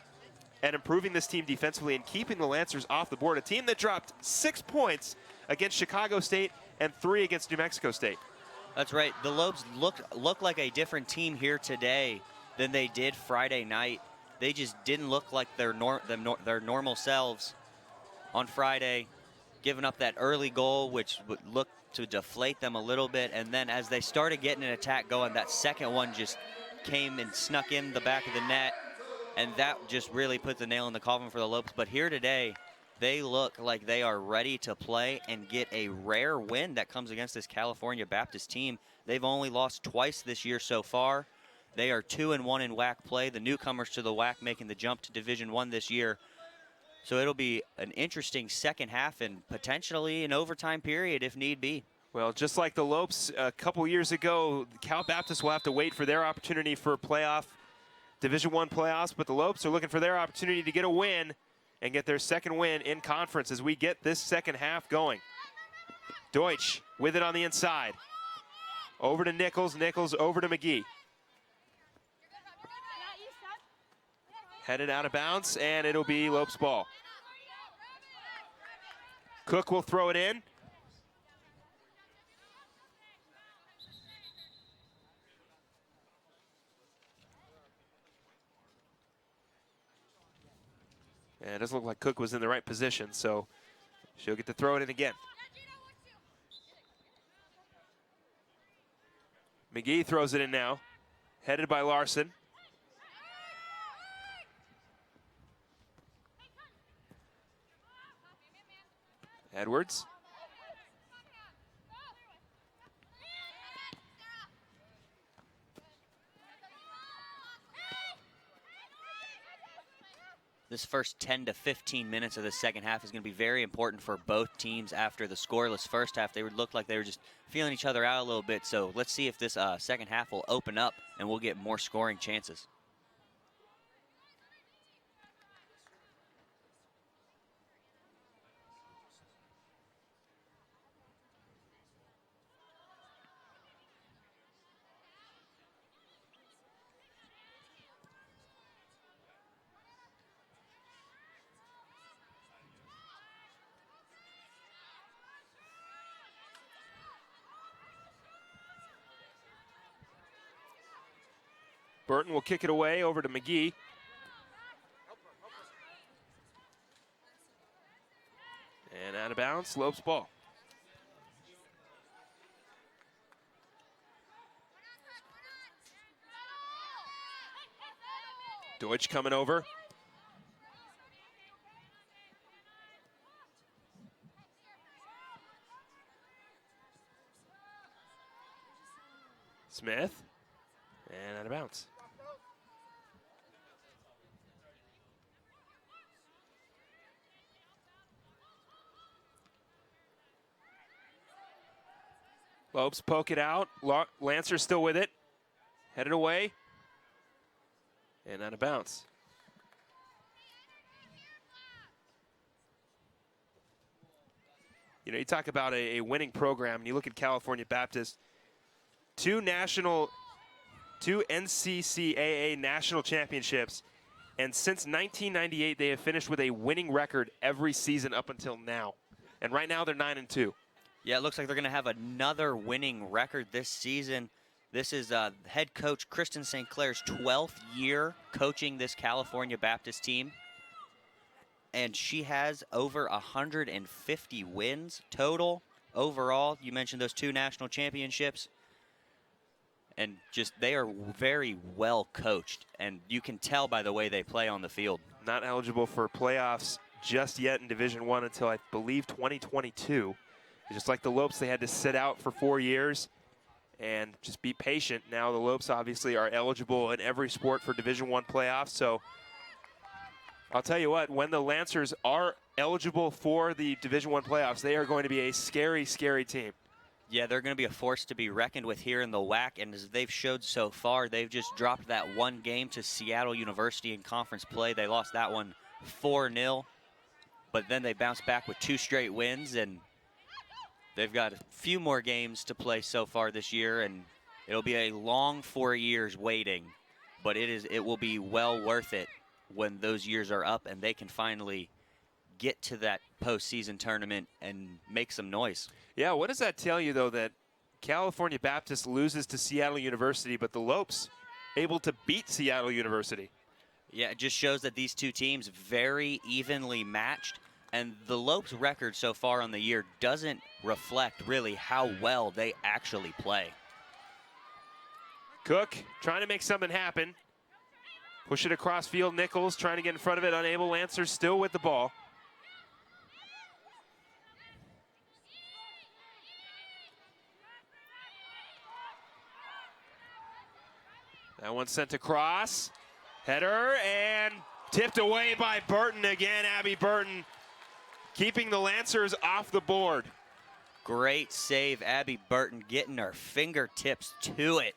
and improving this team defensively and keeping the Lancers off the board. A team that dropped 6 points against Chicago State and 3 against New Mexico State. That's right. The Lopes look like a different team here today than they did Friday night. They just didn't look like their normal selves on Friday, giving up that early goal, which to deflate them a little bit. And then as they started getting an attack going, that second one just came and snuck in the back of the net. And that just really put the nail in the coffin for the Lopes. But here today, they look like they are ready to play and get a rare win that comes against this California Baptist team. They've only lost twice this year so far. They are 2-1 in WAC play. The newcomers to the WAC making the jump to Division I this year. So it'll be an interesting second half and potentially an overtime period if need be. Well, just like the Lopes a couple years ago, Cal Baptist will have to wait for their opportunity for playoff, Division I playoffs, but the Lopes are looking for their opportunity to get a win and get their second win in conference as we get this second half going. Deutsch with it on the inside. Over to Nichols, Nichols over to McGee. Headed out of bounds, and it'll be Lopes ball. Cook will throw it in. And it doesn't look like Cook was in the right position, so she'll get to throw it in again. McGee throws it in now, headed by Larson. Edwards. This first 10 to 15 minutes of the second half is going to be very important for both teams after the scoreless first half. They would look like they were just feeling each other out a little bit. So let's see if this second half will open up and we'll get more scoring chances. Burton will kick it away over to McGee. And out of bounds, Lopes ball. Deutsch coming over. Smith. And out of bounds. Lopes poke it out. Lancer still with it. Headed away. And out of bounds. You know, you talk about a winning program, and you look at California Baptist, two NCCAA national championships, and since 1998, they have finished with a winning record every season up until now. And right now, they're 9-2. Yeah, it looks like they're going to have another winning record this season. This is head coach Kristen St. Clair's 12th year coaching this California Baptist team. And she has over 150 wins total overall. You mentioned those two national championships. And just they are very well coached. And you can tell by the way they play on the field. Not eligible for playoffs just yet in Division I until I believe 2022. Just like the Lopes, they had to sit out for 4 years and just be patient. Now the Lopes obviously are eligible in every sport for Division I playoffs. So I'll tell you what, when the Lancers are eligible for the Division I playoffs, they are going to be a scary, scary team. Yeah, they're going to be a force to be reckoned with here in the WAC, and as they've showed so far, they've just dropped that one game to Seattle University in conference play. They lost that one 4-0, but then they bounced back with 2 straight wins, and they've got a few more games to play so far this year, and it'll be a long 4 years waiting, but it will be well worth it when those years are up and they can finally get to that postseason tournament and make some noise. Yeah, what does that tell you, though, that California Baptist loses to Seattle University, but the Lopes able to beat Seattle University? Yeah, it just shows that these two teams very evenly matched. And the Lopes record so far on the year doesn't reflect really how well they actually play. Cook trying to make something happen. Push it across field. Nichols trying to get in front of it, unable. Lancers still with the ball. That one sent across. Header and tipped away by Burton again. Abby Burton keeping the Lancers off the board. Great save, Abby Burton, getting her fingertips to it.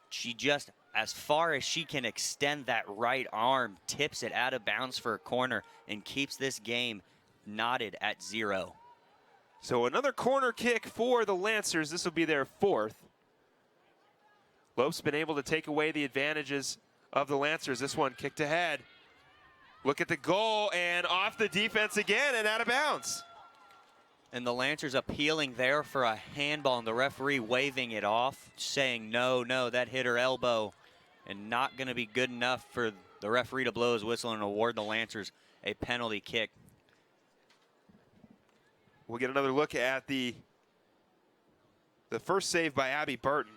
She just, as far as she can extend that right arm, tips it out of bounds for a corner and keeps this game knotted at 0. So another corner kick for the Lancers. This will be their 4th. Lopes been able to take away the advantages of the Lancers. This one kicked ahead. Look at the goal, and off the defense again and out of bounds. And the Lancers appealing there for a handball, and the referee waving it off, saying no, that hit her elbow, and not going to be good enough for the referee to blow his whistle and award the Lancers a penalty kick. We'll get another look at the first save by Abby Burton.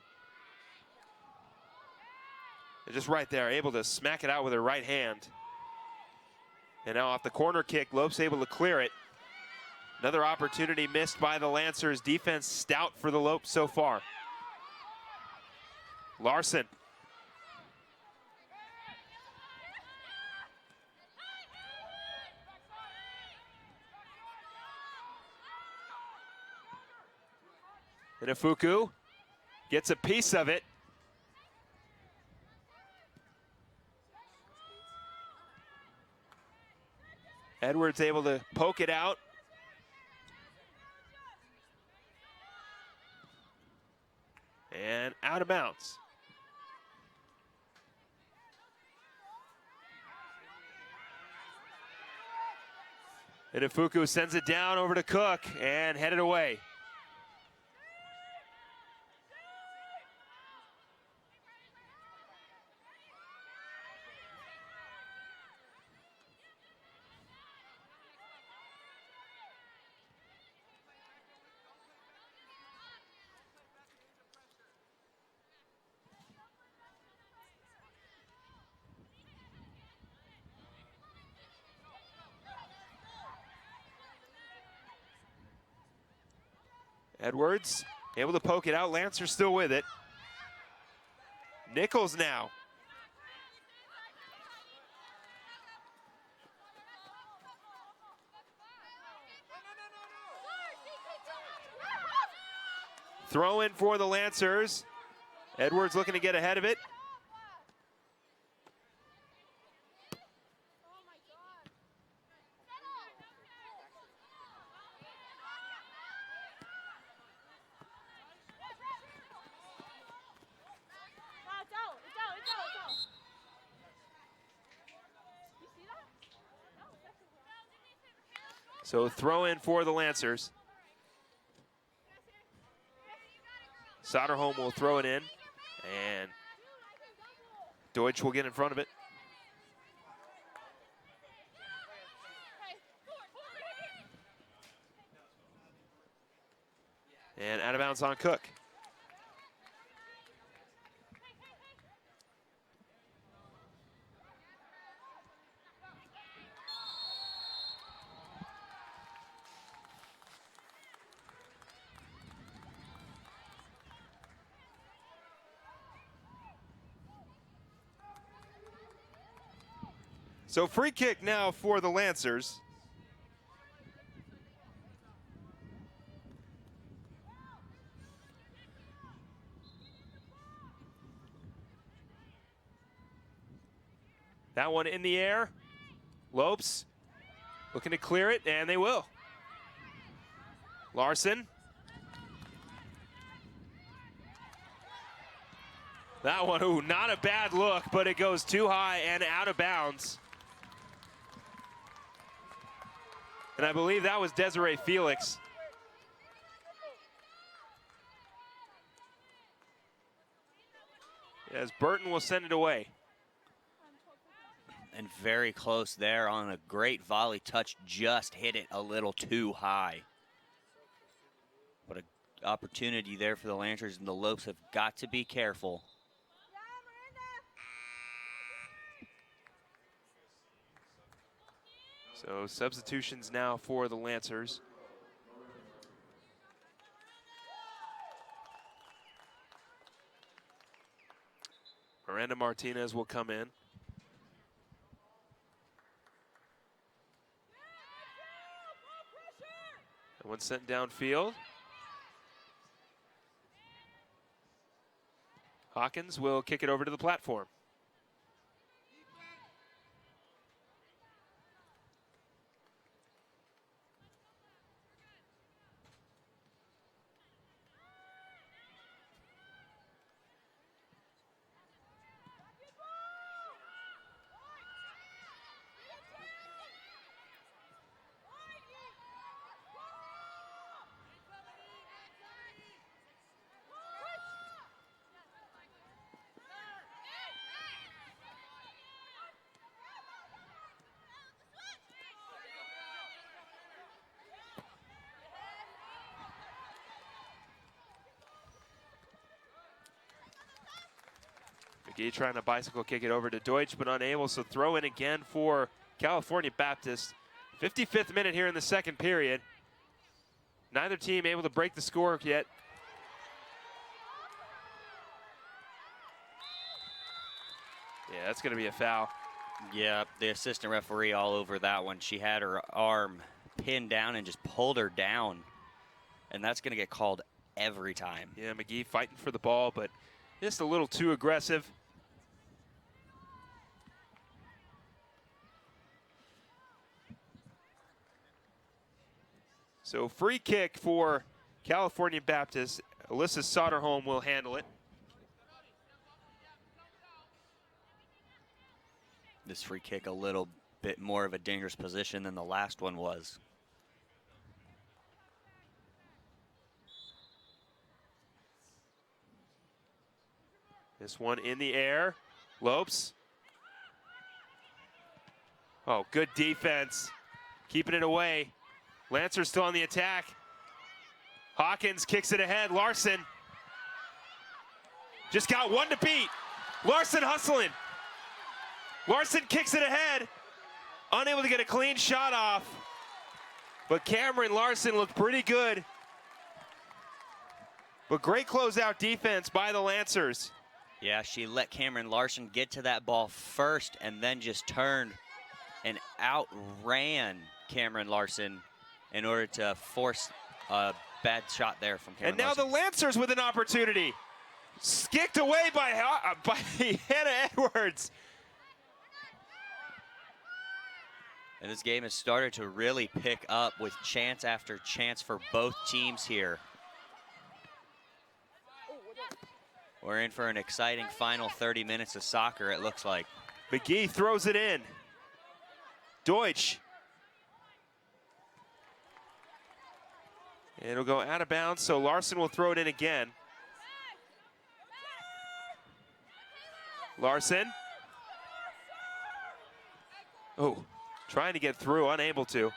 Just right there, able to smack it out with her right hand. And now off the corner kick, Lopes able to clear it. Another opportunity missed by the Lancers. Defense stout for the Lopes so far. Larson. Inafuku gets a piece of it. Edwards able to poke it out. And out of bounds. Inafuku sends it down over to Cook and headed away. Edwards able to poke it out. Lancer still with it. Nichols now. Throw in for the Lancers. Edwards looking to get ahead of it. So throw in for the Lancers. Soderholm will throw it in, and Deutsch will get in front of it. And out of bounds on Cook. So free kick now for the Lancers. That one in the air. Lopes looking to clear it, and they will. Larson. That one, ooh, not a bad look, but it goes too high and out of bounds. And I believe that was Desiree Felix. As Burton will send it away. And very close there on a great volley touch, just hit it a little too high. But an opportunity there for the Lancers, and the Lopes have got to be careful. So substitutions now for the Lancers. Miranda Martinez will come in. That one sent downfield. Hawkins will kick it over to the platform. McGee trying to bicycle kick it over to Deutsch, but unable, so throw in again for California Baptist. 55th minute here in the second period. Neither team able to break the score yet. Yeah, that's going to be a foul. Yeah, the assistant referee all over that one. She had her arm pinned down and just pulled her down. And that's going to get called every time. Yeah, McGee fighting for the ball, but just a little too aggressive. So free kick for California Baptist. Alyssa Soderholm will handle it. This free kick a little bit more of a dangerous position than the last one was. This one in the air. Lopes. Oh, good defense. Keeping it away. Lancers still on the attack. Hawkins kicks it ahead. Larson just got one to beat. Larson hustling. Larson kicks it ahead. Unable to get a clean shot off. But Cameron Larson looked pretty good. But great closeout defense by the Lancers. Yeah, she let Cameron Larson get to that ball first and then just turned and outran Cameron Larson in order to force a bad shot there from Cameron And now Larson. the Lancers with an opportunity. Skicked away by Hannah Edwards. And this game has started to really pick up with chance after chance for both teams here. We're in for an exciting final 30 minutes of soccer, it looks like. McGee throws it in. Deutsch. It'll go out of bounds, so Larson will throw it in again. Larson. Oh, trying to get through, unable to.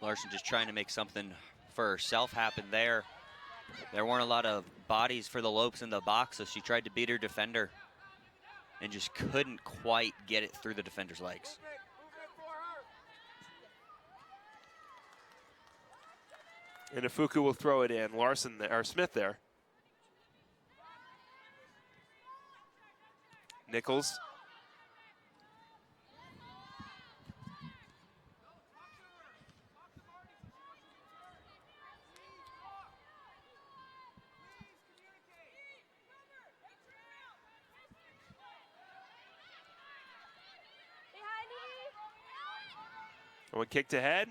Larson just trying to make something for herself happen there. There weren't a lot of bodies for the Lopes in the box, so she tried to beat her defender and just couldn't quite get it through the defender's legs. And Ifuku will throw it in. Larson there, or Smith there. Nichols. One kicked ahead.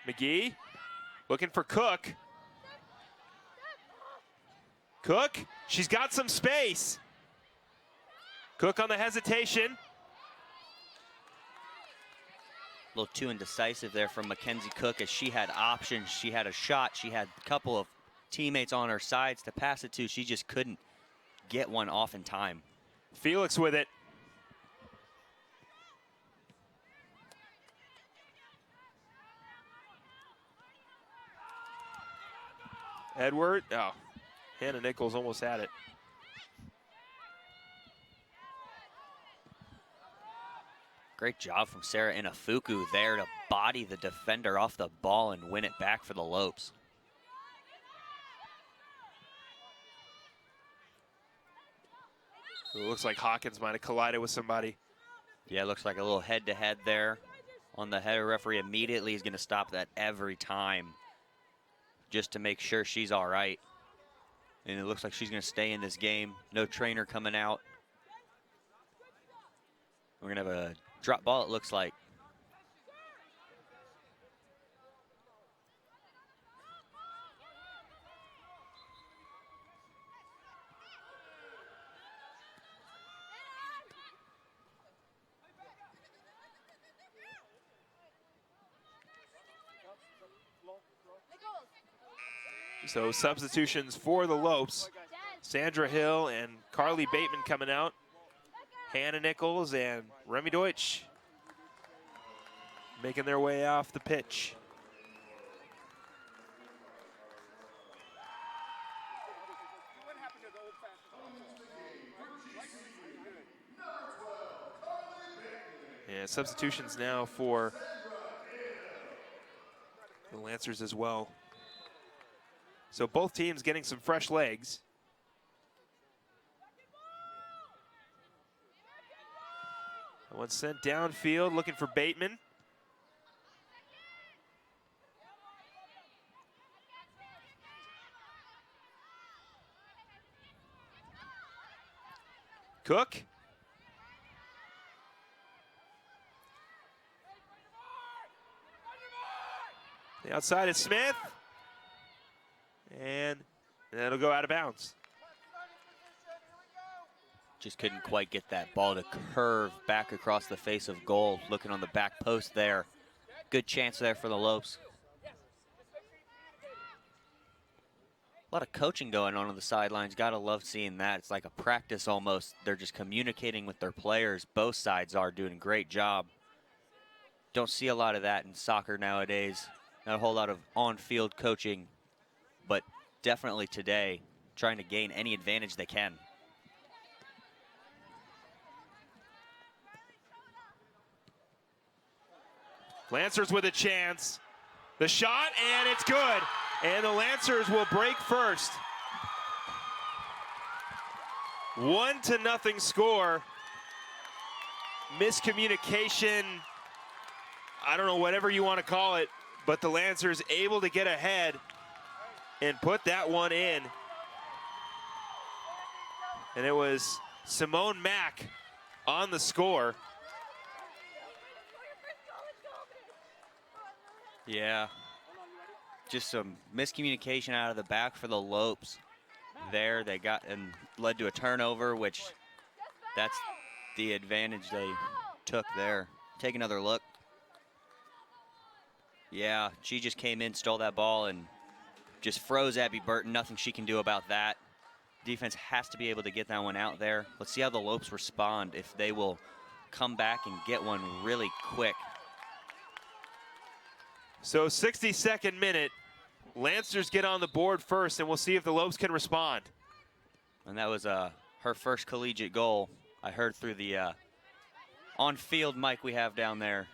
McGee looking for Cook. Cook, she's got some space. Cook on the hesitation. A little too indecisive there from Mackenzie Cook, as she had options. She had a shot. She had a couple of teammates on her sides to pass it to. She just couldn't get one off in time. Felix with it. Edward, oh, Hannah Nichols almost had it. Great job from Sarah Inafuku there to body the defender off the ball and win it back for the Lopes. It looks like Hawkins might have collided with somebody. Yeah, it looks like a little head-to-head there on the header. Referee immediately is going to stop that every time just to make sure she's all right. And it looks like she's going to stay in this game. No trainer coming out. We're going to have a drop ball, it looks like. So substitutions for the Lopes. Sandra Hill and Carly Bateman coming out. Hannah Nichols and Remy Deutsch making their way off the pitch. And substitutions now for the Lancers as well. So both teams getting some fresh legs. One sent downfield, looking for Bateman. Cook. The outside is Smith. And that'll go out of bounds. Just couldn't quite get that ball to curve back across the face of goal. Looking on the back post there. Good chance there for the Lopes. A lot of coaching going on the sidelines. Gotta love seeing that. It's like a practice almost. They're just communicating with their players. Both sides are doing a great job. Don't see a lot of that in soccer nowadays. Not a whole lot of on-field coaching, but definitely today, trying to gain any advantage they can. Lancers with a chance. The shot, and it's good. And the Lancers will break first. 1-0 score. Miscommunication, I don't know, whatever you want to call it, but the Lancers able to get ahead and put that one in. And it was Simone Mack on the score. Yeah, just some miscommunication out of the back for the Lopes there. They got and led to a turnover, which that's the advantage they took there. Take another look. Yeah, she just came in, stole that ball, and just froze Abby Burton. Nothing she can do about that. Defense has to be able to get that one out there. Let's see how the Lopes respond, if they will come back and get one really quick. So 62nd minute, Lancers get on the board first, and we'll see if the Lopes can respond. And that was her first collegiate goal. I heard through the on-field mic we have down there.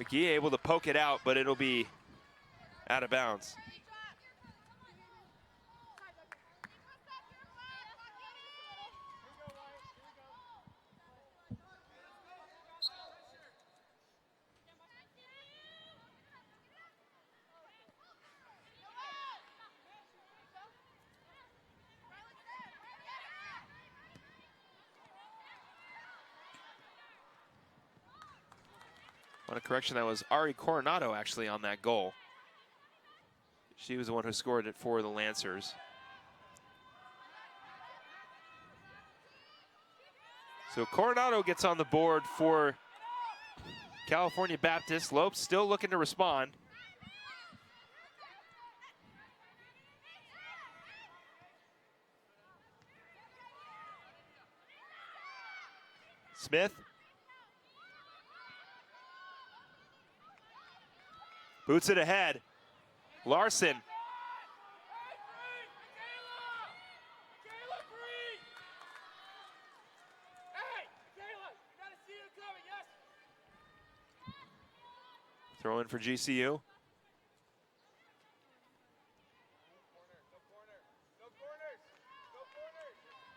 McGee able to poke it out, but it'll be out of bounds. On a correction, that was Ari Coronado actually on that goal. She was the one who scored it for the Lancers. So Coronado gets on the board for California Baptist. Lopes still looking to respond. Smith. Boots it ahead. Larson. Throw in for GCU.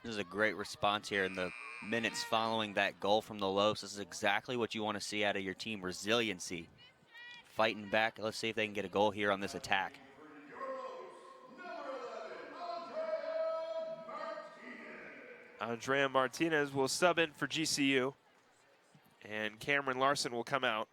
This is a great response here in the minutes following that goal from the Lopes. This is exactly what you want to see out of your team, resiliency. Fighting back. Let's see if they can get a goal here on this attack. Andrea Martinez will sub in for GCU, and Cameron Larson will come out.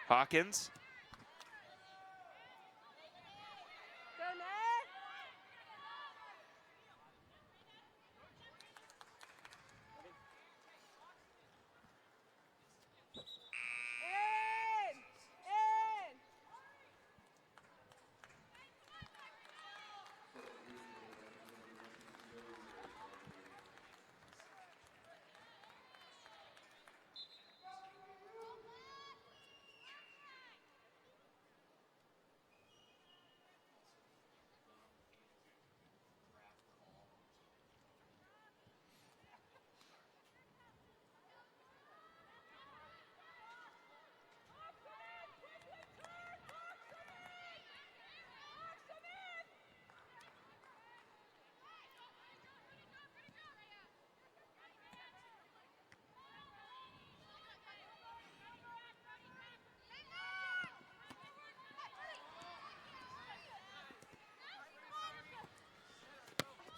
Hawkins.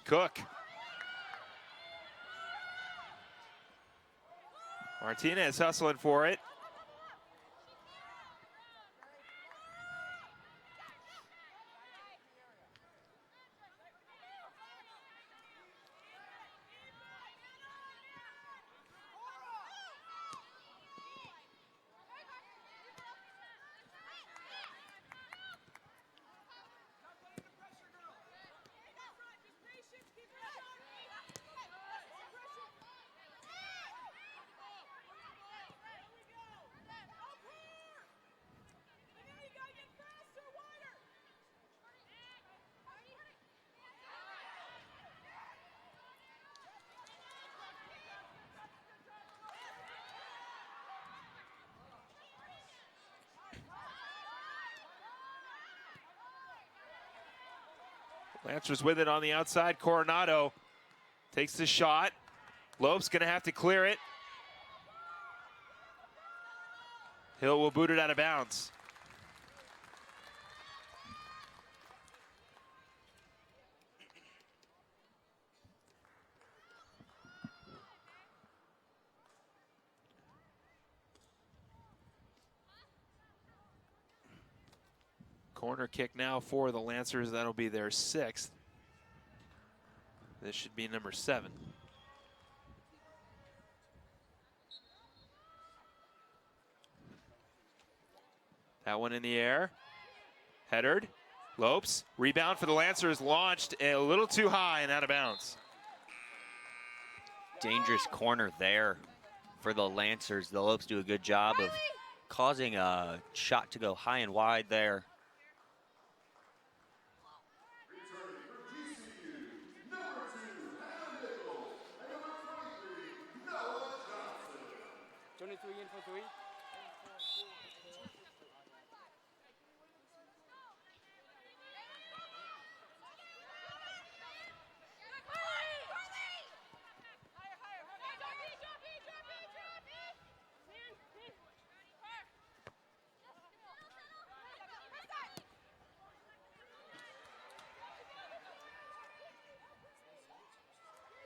Cook. Martinez hustling for it. Lancers with it on the outside. Coronado takes the shot. Lopes gonna have to clear it. Hill will boot it out of bounds. Corner kick now for the Lancers. That'll be their 6th. This should be number 7. That one in the air. Headered. Lopes. Rebound for the Lancers. Launched a little too high and out of bounds. Dangerous corner there for the Lancers. The Lopes do a good job of causing a shot to go high and wide there. 23 in for 3.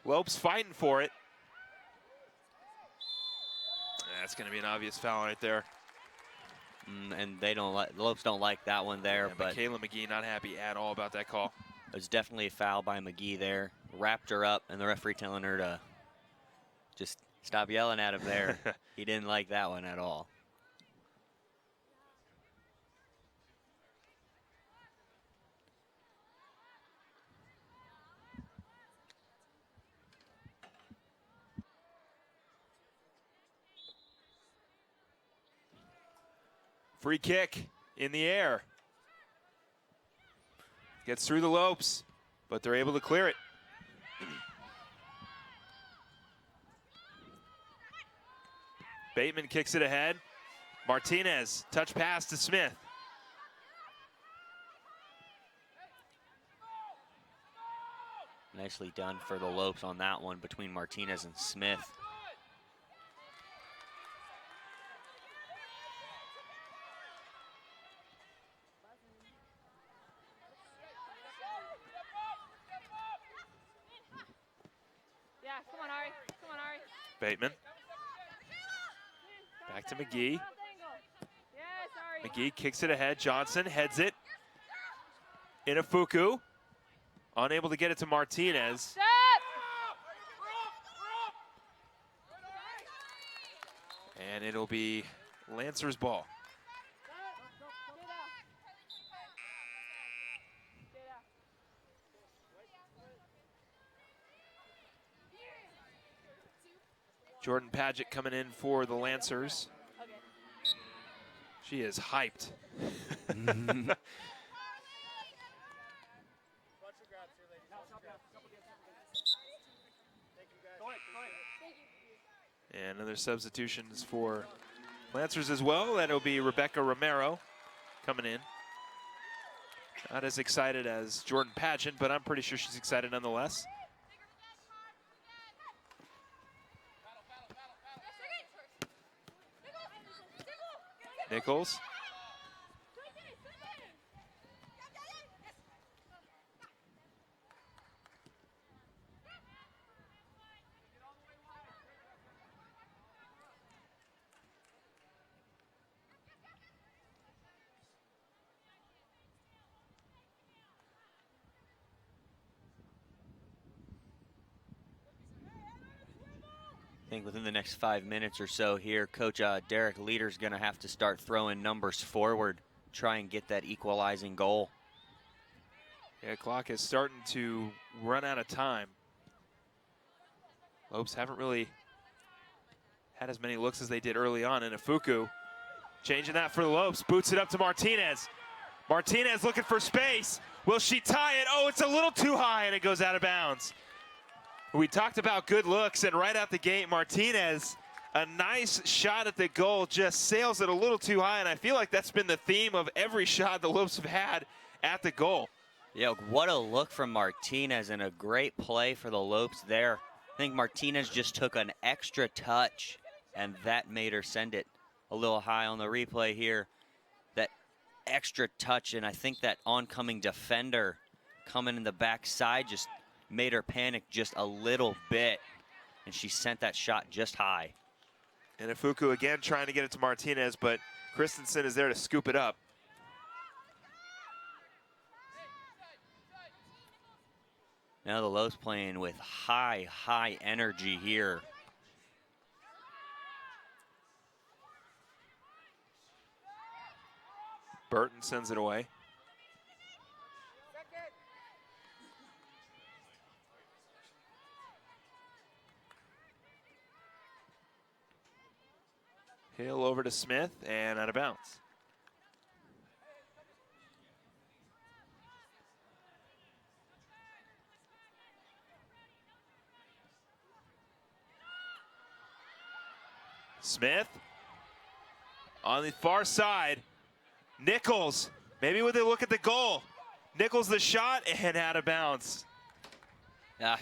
Lopes fighting for it. That's going to be an obvious foul right there. And they don't like, the Lopes don't like that one there. Yeah, but Kayla McGee not happy at all about that call. It was definitely a foul by McGee there. Wrapped her up, and the referee telling her to just stop yelling at him there. He didn't like that one at all. Free kick in the air. Gets through the Lopes, but they're able to clear it. Bateman kicks it ahead. Martinez, touch pass to Smith. Nicely done for the Lopes on that one between Martinez and Smith. Yeah, come on, Ari. Come on, Ari. Bateman. Back to McGee. Yes, Ari. McGee kicks it ahead. Johnson heads it. Inafuku. Unable to get it to Martinez. Step! And it'll be Lancers ball. Jordan Paget coming in for the Lancers. She is hyped. And other substitutions for Lancers as well. That'll be Rebecca Romero coming in. Not as excited as Jordan Paget, but I'm pretty sure she's excited nonetheless. Nichols. I think within the next 5 minutes or so here, Coach Derek Leader's going to have to start throwing numbers forward, try and get that equalizing goal. Yeah, clock is starting to run out of time. Lopes haven't really had as many looks as they did early on. And Inafuku changing that for the Lopes, boots it up to Martinez. Martinez looking for space. Will she tie it? Oh, it's a little too high, and it goes out of bounds. We talked about good looks, and right out the gate, Martinez, a nice shot at the goal, just sails it a little too high, and I feel like that's been the theme of every shot the Lopes have had at the goal. Yeah, what a look from Martinez, and a great play for the Lopes there. I think Martinez just took an extra touch, and that made her send it a little high on the replay here. That extra touch, and I think that oncoming defender coming in the backside just made her panic just a little bit, and she sent that shot just high. And Inafuku again trying to get it to Martinez, but Christensen is there to scoop it up. Now the Lopes playing with high energy here. Burton sends it away. Hill over to Smith and out of bounds. Smith on the far side. Nichols, maybe with a look at the goal. Nichols the shot and out of bounds.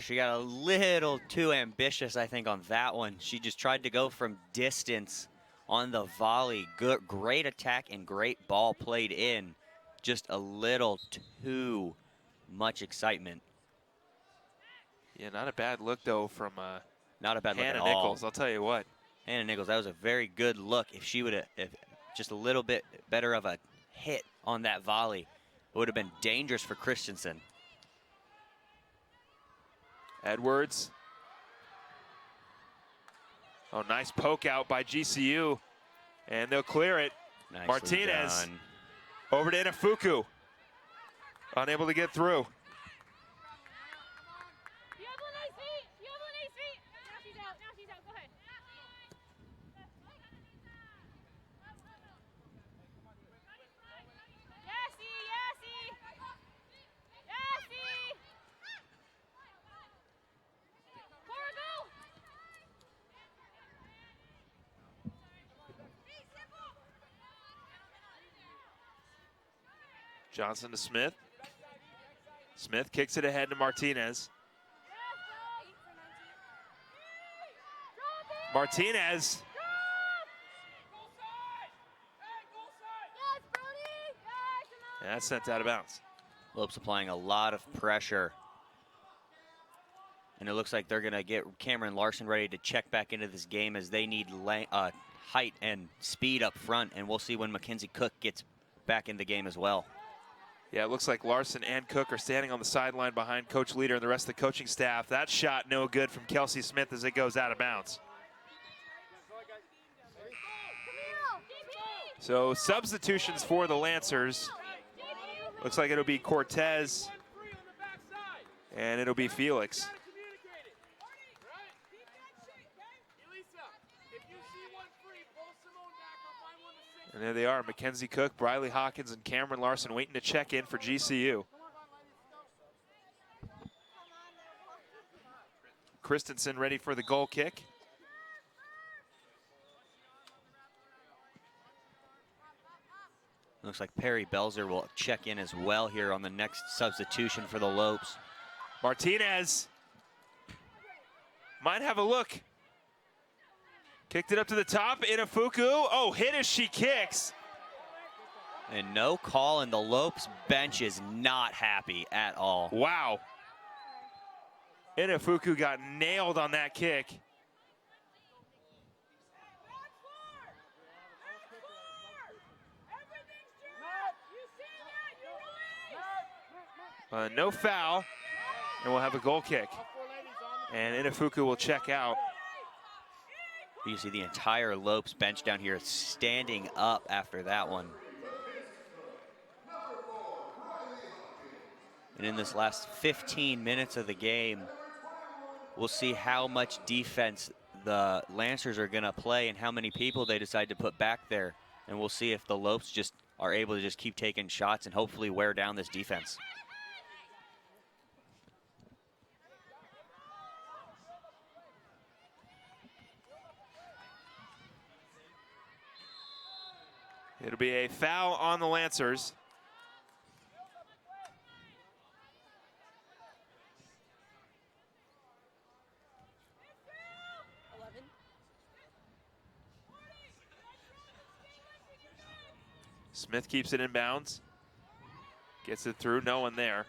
She got a little too ambitious, I think, on that one. She just tried to go from distance on the volley. Good, great attack and great ball played in. Just a little too much excitement. Yeah, not a bad look, though, from Not a bad look at Hannah all. Nichols, I'll tell you what. Hannah Nichols, that was a very good look. If she would have, if just a little bit better of a hit on that volley, it would have been dangerous for Christensen. Edwards. Oh, nice poke out by GCU. And they'll clear it. Nicely Martinez done. over to Inafuku. Unable to get through. Johnson to Smith. Smith kicks it ahead to Martinez. Martinez. And that's sent out of bounds. Lopes applying a lot of pressure. And it looks like they're going to get Cameron Larson ready to check back into this game as they need height and speed up front. And we'll see when Mackenzie Cook gets back in the game as well. Yeah, it looks like Larson and Cook are standing on the sideline behind Coach Leader and the rest of the coaching staff. That shot no good from Kelsey Smith as it goes out of bounds. So substitutions for the Lancers. Looks like it'll be Cortez and it'll be Felix. And there they are, Mackenzie Cook, Briley Hawkins, and Cameron Larson waiting to check in for GCU. Christensen ready for the goal kick. Looks like Perry Belzer will check in as well here on the next substitution for the Lopes. Martinez might have a look. Kicked it up to the top, Inafuku. Oh, hit as she kicks. And no call, and the Lopes bench is not happy at all. Wow. Inafuku got nailed on that kick. No foul, and we'll have a goal kick. And Inafuku will check out. You see the entire Lopes bench down here standing up after that one. And in this last 15 minutes of the game, we'll see how much defense the Lancers are going to play and how many people they decide to put back there. And we'll see if the Lopes just are able to just keep taking shots and hopefully wear down this defense. It'll be a foul on the Lancers. Smith keeps it in bounds. Gets it through, no one there.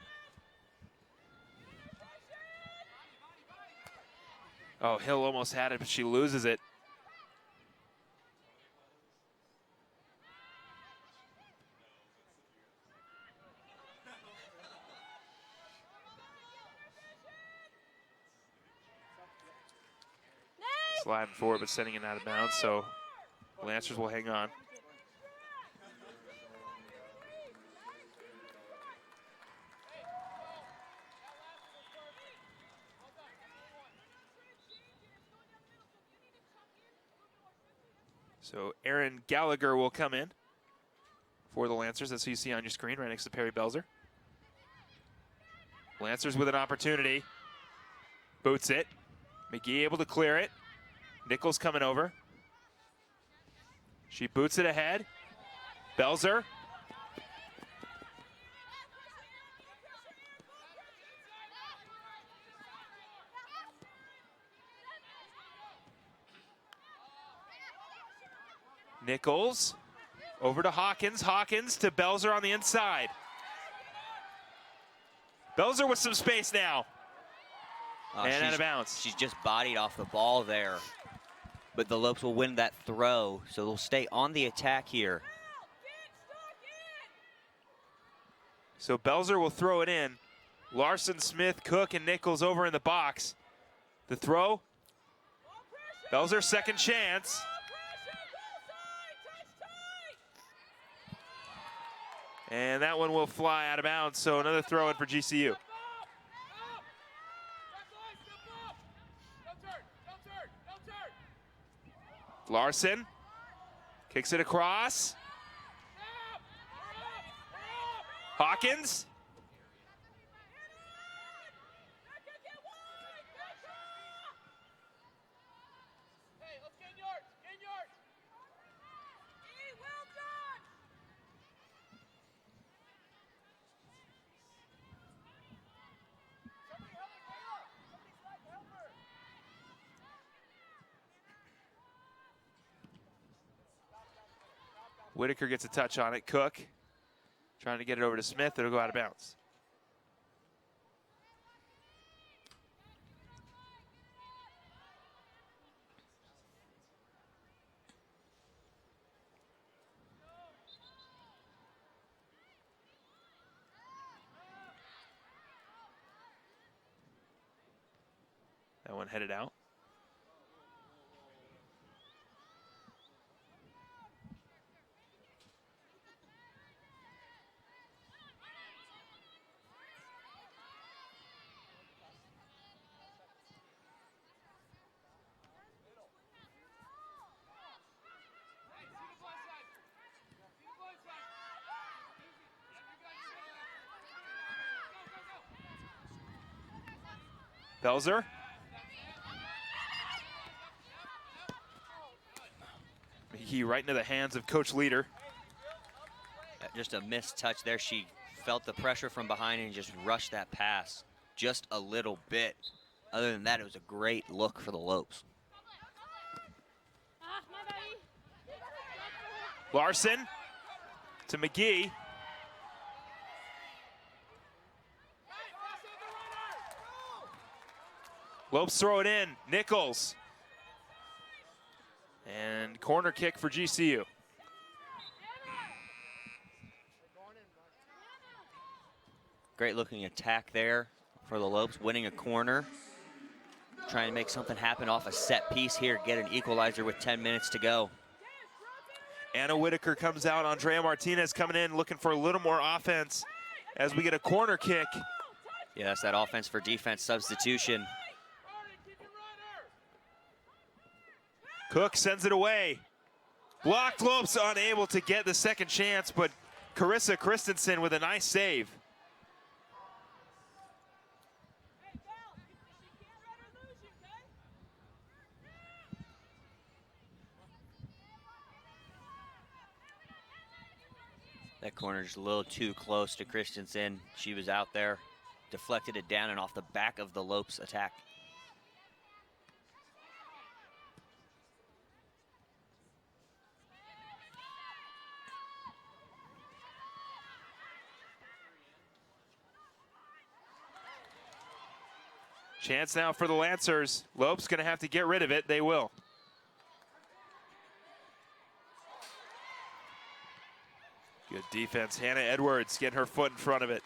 Oh, Hill almost had it, but she loses it. Sliding forward, but sending it out of bounds, so Lancers will hang on. So Aaron Gallagher will come in for the Lancers. That's who you see on your screen right next to Perry Belzer. Lancers with an opportunity. Boots it. McGee able to clear it. Nichols coming over. She boots it ahead. Belzer. Nichols over to Hawkins. Hawkins to Belzer on the inside. Belzer with some space now. And out of bounds. She's just bodied off the ball there. But the Lopes will win that throw, so they'll stay on the attack here. So Belzer will throw it in. Larson, Smith, Cook, and Nichols over in the box. The throw. Belzer, second chance. And that one will fly out of bounds, so another throw in for GCU. Larson kicks it across. Hawkins. Whitaker gets a touch on it. Cook trying to get it over to Smith. It'll go out of bounds. That one headed out. Belzer. He right into the hands of Coach Leader. Just a missed touch there. She felt the pressure from behind and just rushed that pass just a little bit. Other than that, it was a great look for the Lopes. Larson to McGee. Lopes throw it in. Nichols. And corner kick for GCU. Great looking attack there for the Lopes, winning a corner. Trying to make something happen off a set piece here, get an equalizer with 10 minutes to go. Anna Whitaker comes out. Andrea Martinez coming in looking for a little more offense as we get a corner kick. Yeah, that's that offense for defense substitution. Cook sends it away. Blocked. Lopes unable to get the second chance, but Carissa Christensen with a nice save. That corner just a little too close to Christensen. She was out there, deflected it down and off the back of the Lopes attack. Chance now for the Lancers. Lopes gonna have to get rid of it. They will. Good defense. Hannah Edwards getting her foot in front of it.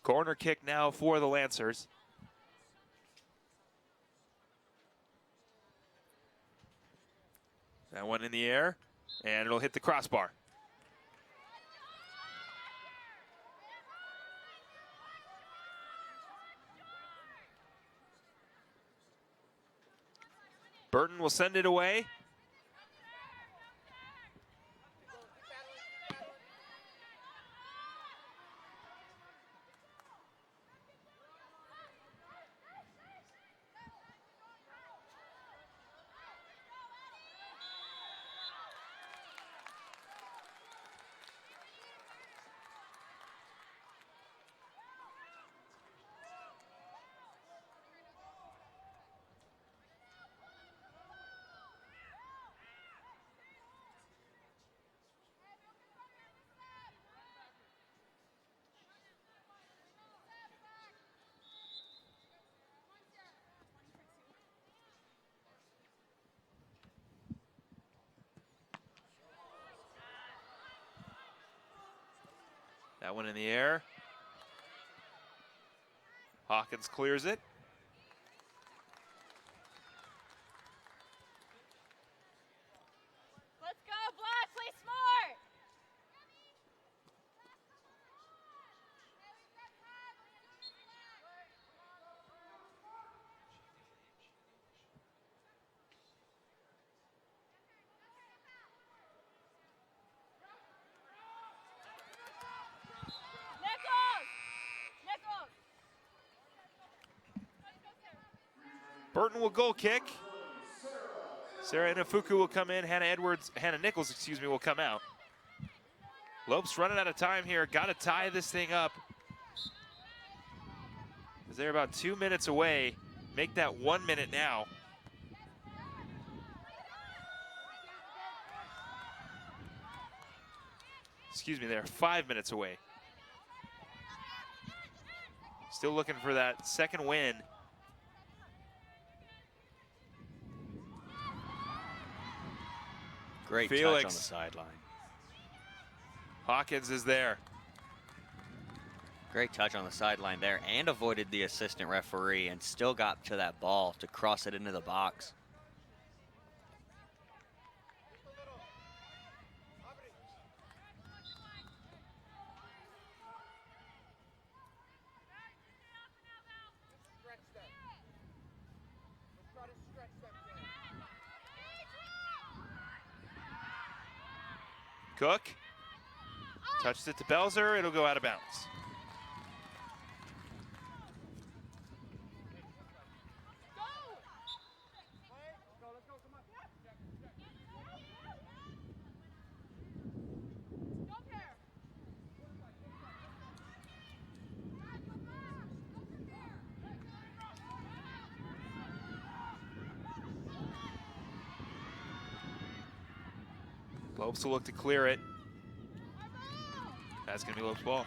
Corner kick now for the Lancers. That one in the air, and it'll hit the crossbar. Burton will send it away. That one in the air. Hawkins clears it. Let's go, Black. Play smart. Nichols. Burton will goal kick. Sarah Inafuku will come in. Hannah Nichols, excuse me, will come out. Lopes running out of time here. Got to tie this thing up. As they're about 2 minutes away. Make that 1 minute now. Excuse me, they're 5 minutes away. Still looking for that second win. Great Felix. touch on the sideline. Hawkins is there. Great touch on the sideline there and avoided the assistant referee and still got to that ball to cross it into the box. Cook touched it to Belzer. It'll go out of bounds. Lopes will look to clear it. That's going to be Lopes' ball.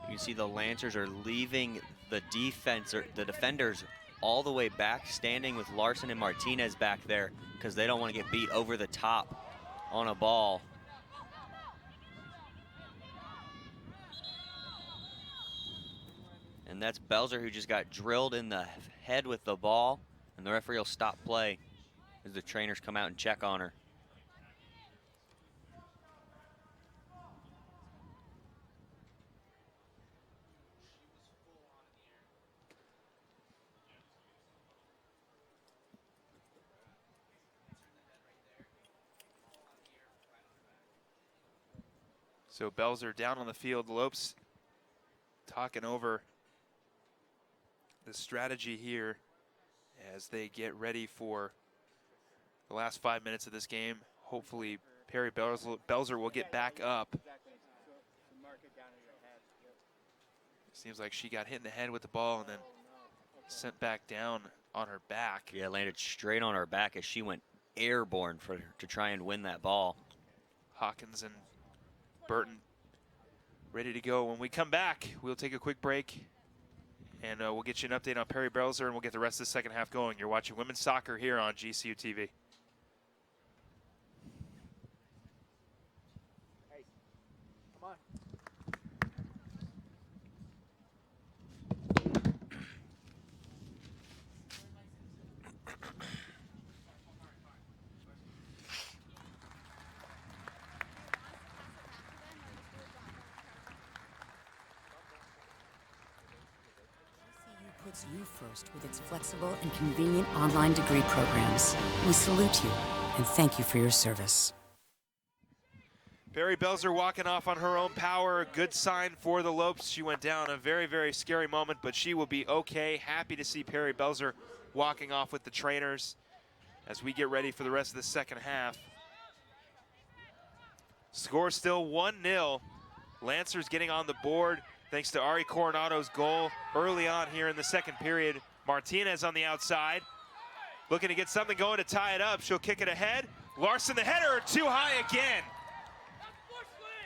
You can see the Lancers are leaving the defenders all the way back, standing with Larson and Martinez back there because they don't want to get beat over the top on a ball. And that's Belzer, who just got drilled in the head with the ball, and the referee will stop play as the trainers come out and check on her. So Belzer down on the field. Lopes talking over the strategy here as they get ready for the last 5 minutes of this game. Hopefully Perry Belzer will get back up. Seems like she got hit in the head with the ball and then sent back down on her back. Yeah, landed straight on her back as she went airborne to try and win that ball. Hawkins and Burton ready to go. When we come back, we'll take a quick break and we'll get you an update on Perry Belzer and we'll get the rest of the second half going. You're watching women's soccer here on GCU TV. Hey, come on. GCU puts you first with its flexible and convenient online degree programs. We salute you and thank you for your service. Perry Belzer walking off on her own power. A good sign for the Lopes. She went down a very, very scary moment, but she will be okay. Happy to see Perry Belzer walking off with the trainers as we get ready for the rest of the second half. Score still 1-0. Lancers getting on the board thanks to Ari Coronado's goal early on here in the second period. Martinez on the outside, looking to get something going to tie it up. She'll kick it ahead. Larson, the header, too high again.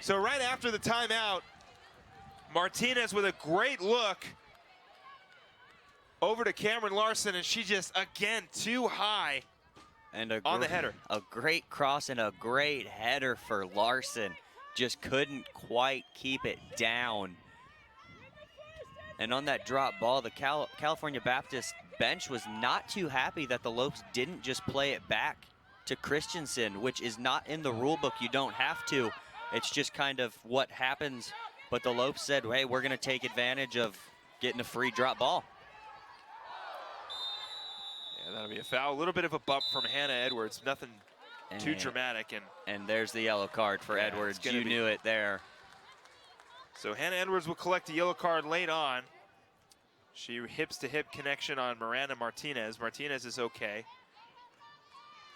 So right after the timeout, Martinez with a great look over to Cameron Larson, and she just, again, too high and on the header. A great cross and a great header for Larson. just couldn't quite keep it down. And on that drop ball, the California Baptist bench was not too happy that the Lopes didn't just play it back to Christensen, which is not in the rule book. You don't have to. It's just kind of what happens. But the Lopes said, hey, we're going to take advantage of getting a free drop ball. Yeah, that'll be a foul. A little bit of a bump from Hannah Edwards. Nothing too dramatic. And there's the yellow card for Edwards. You knew it there. So Hannah Edwards will collect a yellow card late on. She hips-to-hip connection on Miranda Martinez. Martinez is okay.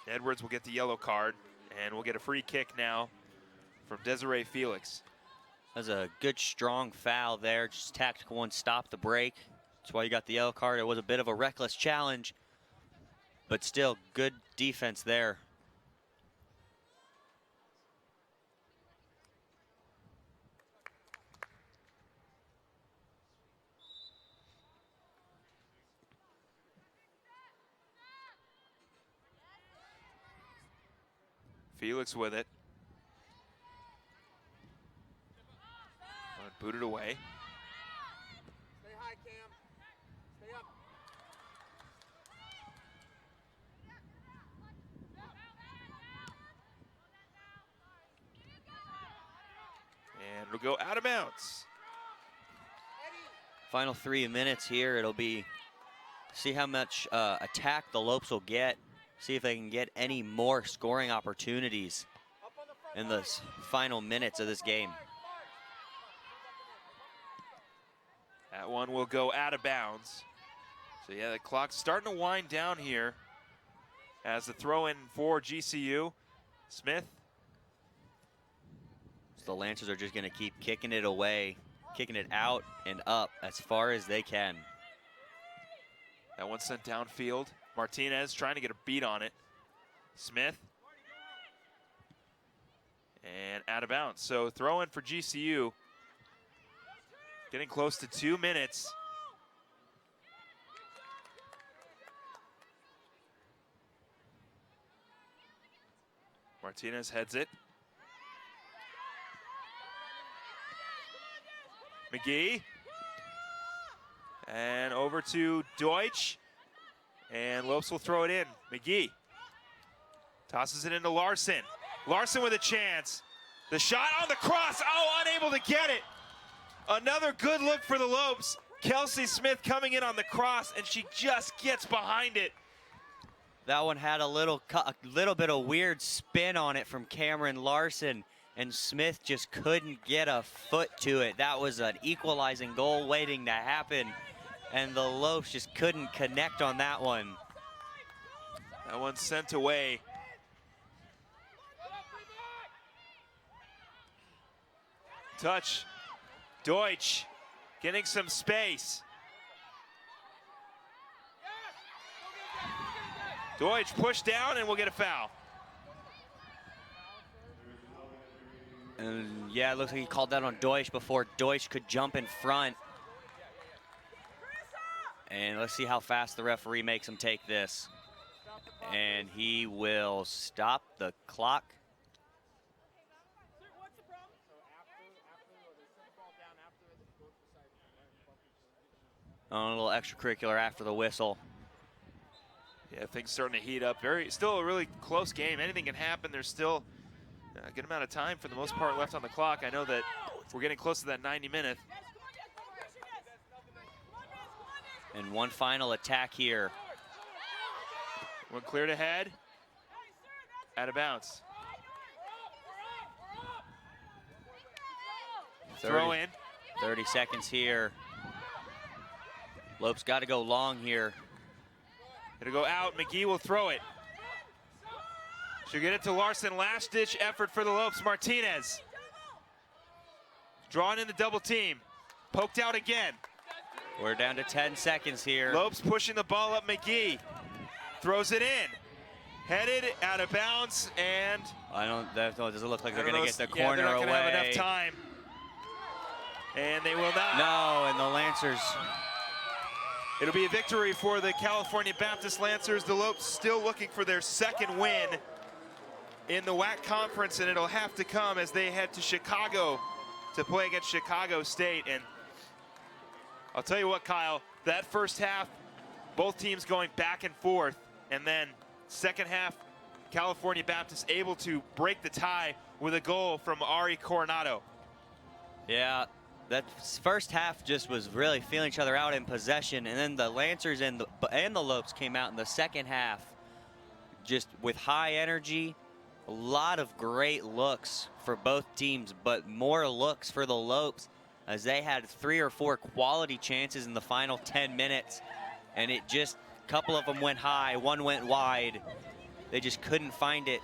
Edwards will get the yellow card, and we'll get a free kick now from Desiree Felix. That was a good, strong foul there. Just tactical one, stop the break. That's why you got the yellow card. It was a bit of a reckless challenge, but still good defense there. Felix with it. Boot it away. Stay high, Cam. Stay up. And it'll go out of bounds. Final 3 minutes here. It'll be, see how much attack the Lopes will get. See if they can get any more scoring opportunities in the final minutes of this game. That one will go out of bounds. So yeah, the clock's starting to wind down here as the throw in for GCU. Smith. So the Lancers are just gonna keep kicking it away, kicking it out and up as far as they can. That one sent downfield. Martinez trying to get a beat on it. Smith. And out of bounds. So throw in for GCU. Getting close to 2 minutes. Martinez heads it. McGee. And over to Deutsch. And Lopes will throw it in. McGee tosses it into Larson. Larson with a chance. The shot on the cross. Oh, unable to get it. Another good look for the Lopes. Kelsey Smith coming in on the cross, and she just gets behind it. That one had a little bit of weird spin on it from Cameron Larson, and Smith just couldn't get a foot to it. That was an equalizing goal waiting to happen, and the Lopes just couldn't connect on that one. That one sent away. Touch. Deutsch getting some space. Deutsch pushed down and we'll get a foul. And yeah, it looks like he called that on Deutsch before Deutsch could jump in front. And let's see how fast the referee makes him take this. And he will stop the clock. On a little extracurricular after the whistle. Yeah, things starting to heat up. Still a really close game. Anything can happen. There's still a good amount of time for the most part left on the clock. I know that we're getting close to that 90-minute. And one final attack here. One cleared ahead. Out of bounds. Throw in. 30 seconds here. Lopes got to go long here. It'll go out. McGee will throw it. She'll get it to Larson. Last-ditch effort for the Lopes. Martinez. Drawn in the double team. Poked out again. We're down to 10 seconds here. Lopes pushing the ball up. McGee throws it in. Headed out of bounds, and that doesn't look like they're going to get the corner they're not away. Gonna have enough time. And they will not. No, and the Lancers. It'll be a victory for the California Baptist Lancers. The Lopes still looking for their second win in the WAC conference, and it'll have to come as they head to Chicago to play against Chicago State. And I'll tell you what, Kyle, that first half, both teams going back and forth, and then second half, California Baptist able to break the tie with a goal from Ari Coronado. Yeah, that first half just was really feeling each other out in possession, and then the Lancers and the Lopes came out in the second half just with high energy, a lot of great looks for both teams, but more looks for the Lopes as they had 3 or 4 quality chances in the final 10 minutes, and it just, a couple of them went high, one went wide. They just couldn't find it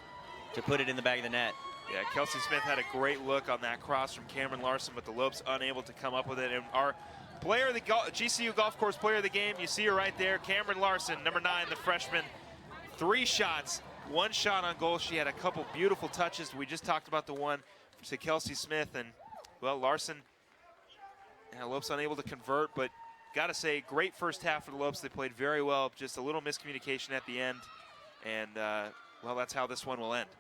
to put it in the back of the net. Yeah, Kelsey Smith had a great look on that cross from Cameron Larson, but the Lopes unable to come up with it. And our player, the GCU Golf Course player of the game, you see her right there, Cameron Larson, number 9, the freshman. 3 shots, 1 shot on goal. She had a couple beautiful touches. We just talked about the one to Kelsey Smith, and well, Larson, Lopes unable to convert, but got to say, great first half for the Lopes. They played very well, just a little miscommunication at the end. And, well, that's how this one will end.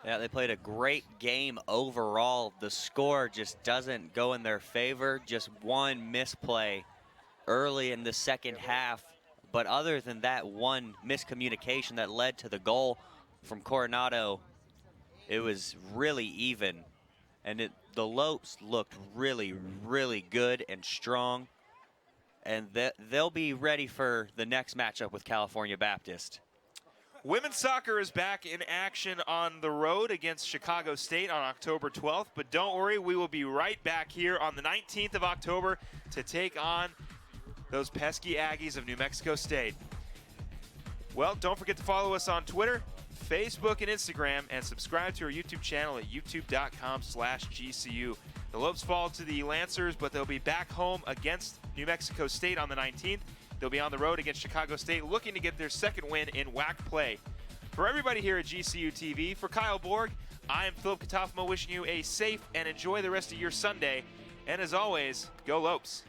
Yeah, they played a great game overall. The score just doesn't go in their favor. Just one misplay early in the second half. But other than that one miscommunication that led to the goal from Coronado, it was really even. And the Lopes looked really, really good and strong. And they'll be ready for the next matchup with California Baptist. Women's soccer is back in action on the road against Chicago State on October 12th. But don't worry, we will be right back here on the 19th of October to take on those pesky Aggies of New Mexico State. Well, don't forget to follow us on Twitter, Facebook, and Instagram, and subscribe to our YouTube channel at youtube.com/GCU. The Lopes fall to the Lancers, but they'll be back home against New Mexico State on the 19th. They'll be on the road against Chicago State, looking to get their second win in WAC play. For everybody here at GCU TV, for Kyle Borg, I am Philip Katafma, wishing you a safe and enjoy the rest of your Sunday. And as always, go Lopes.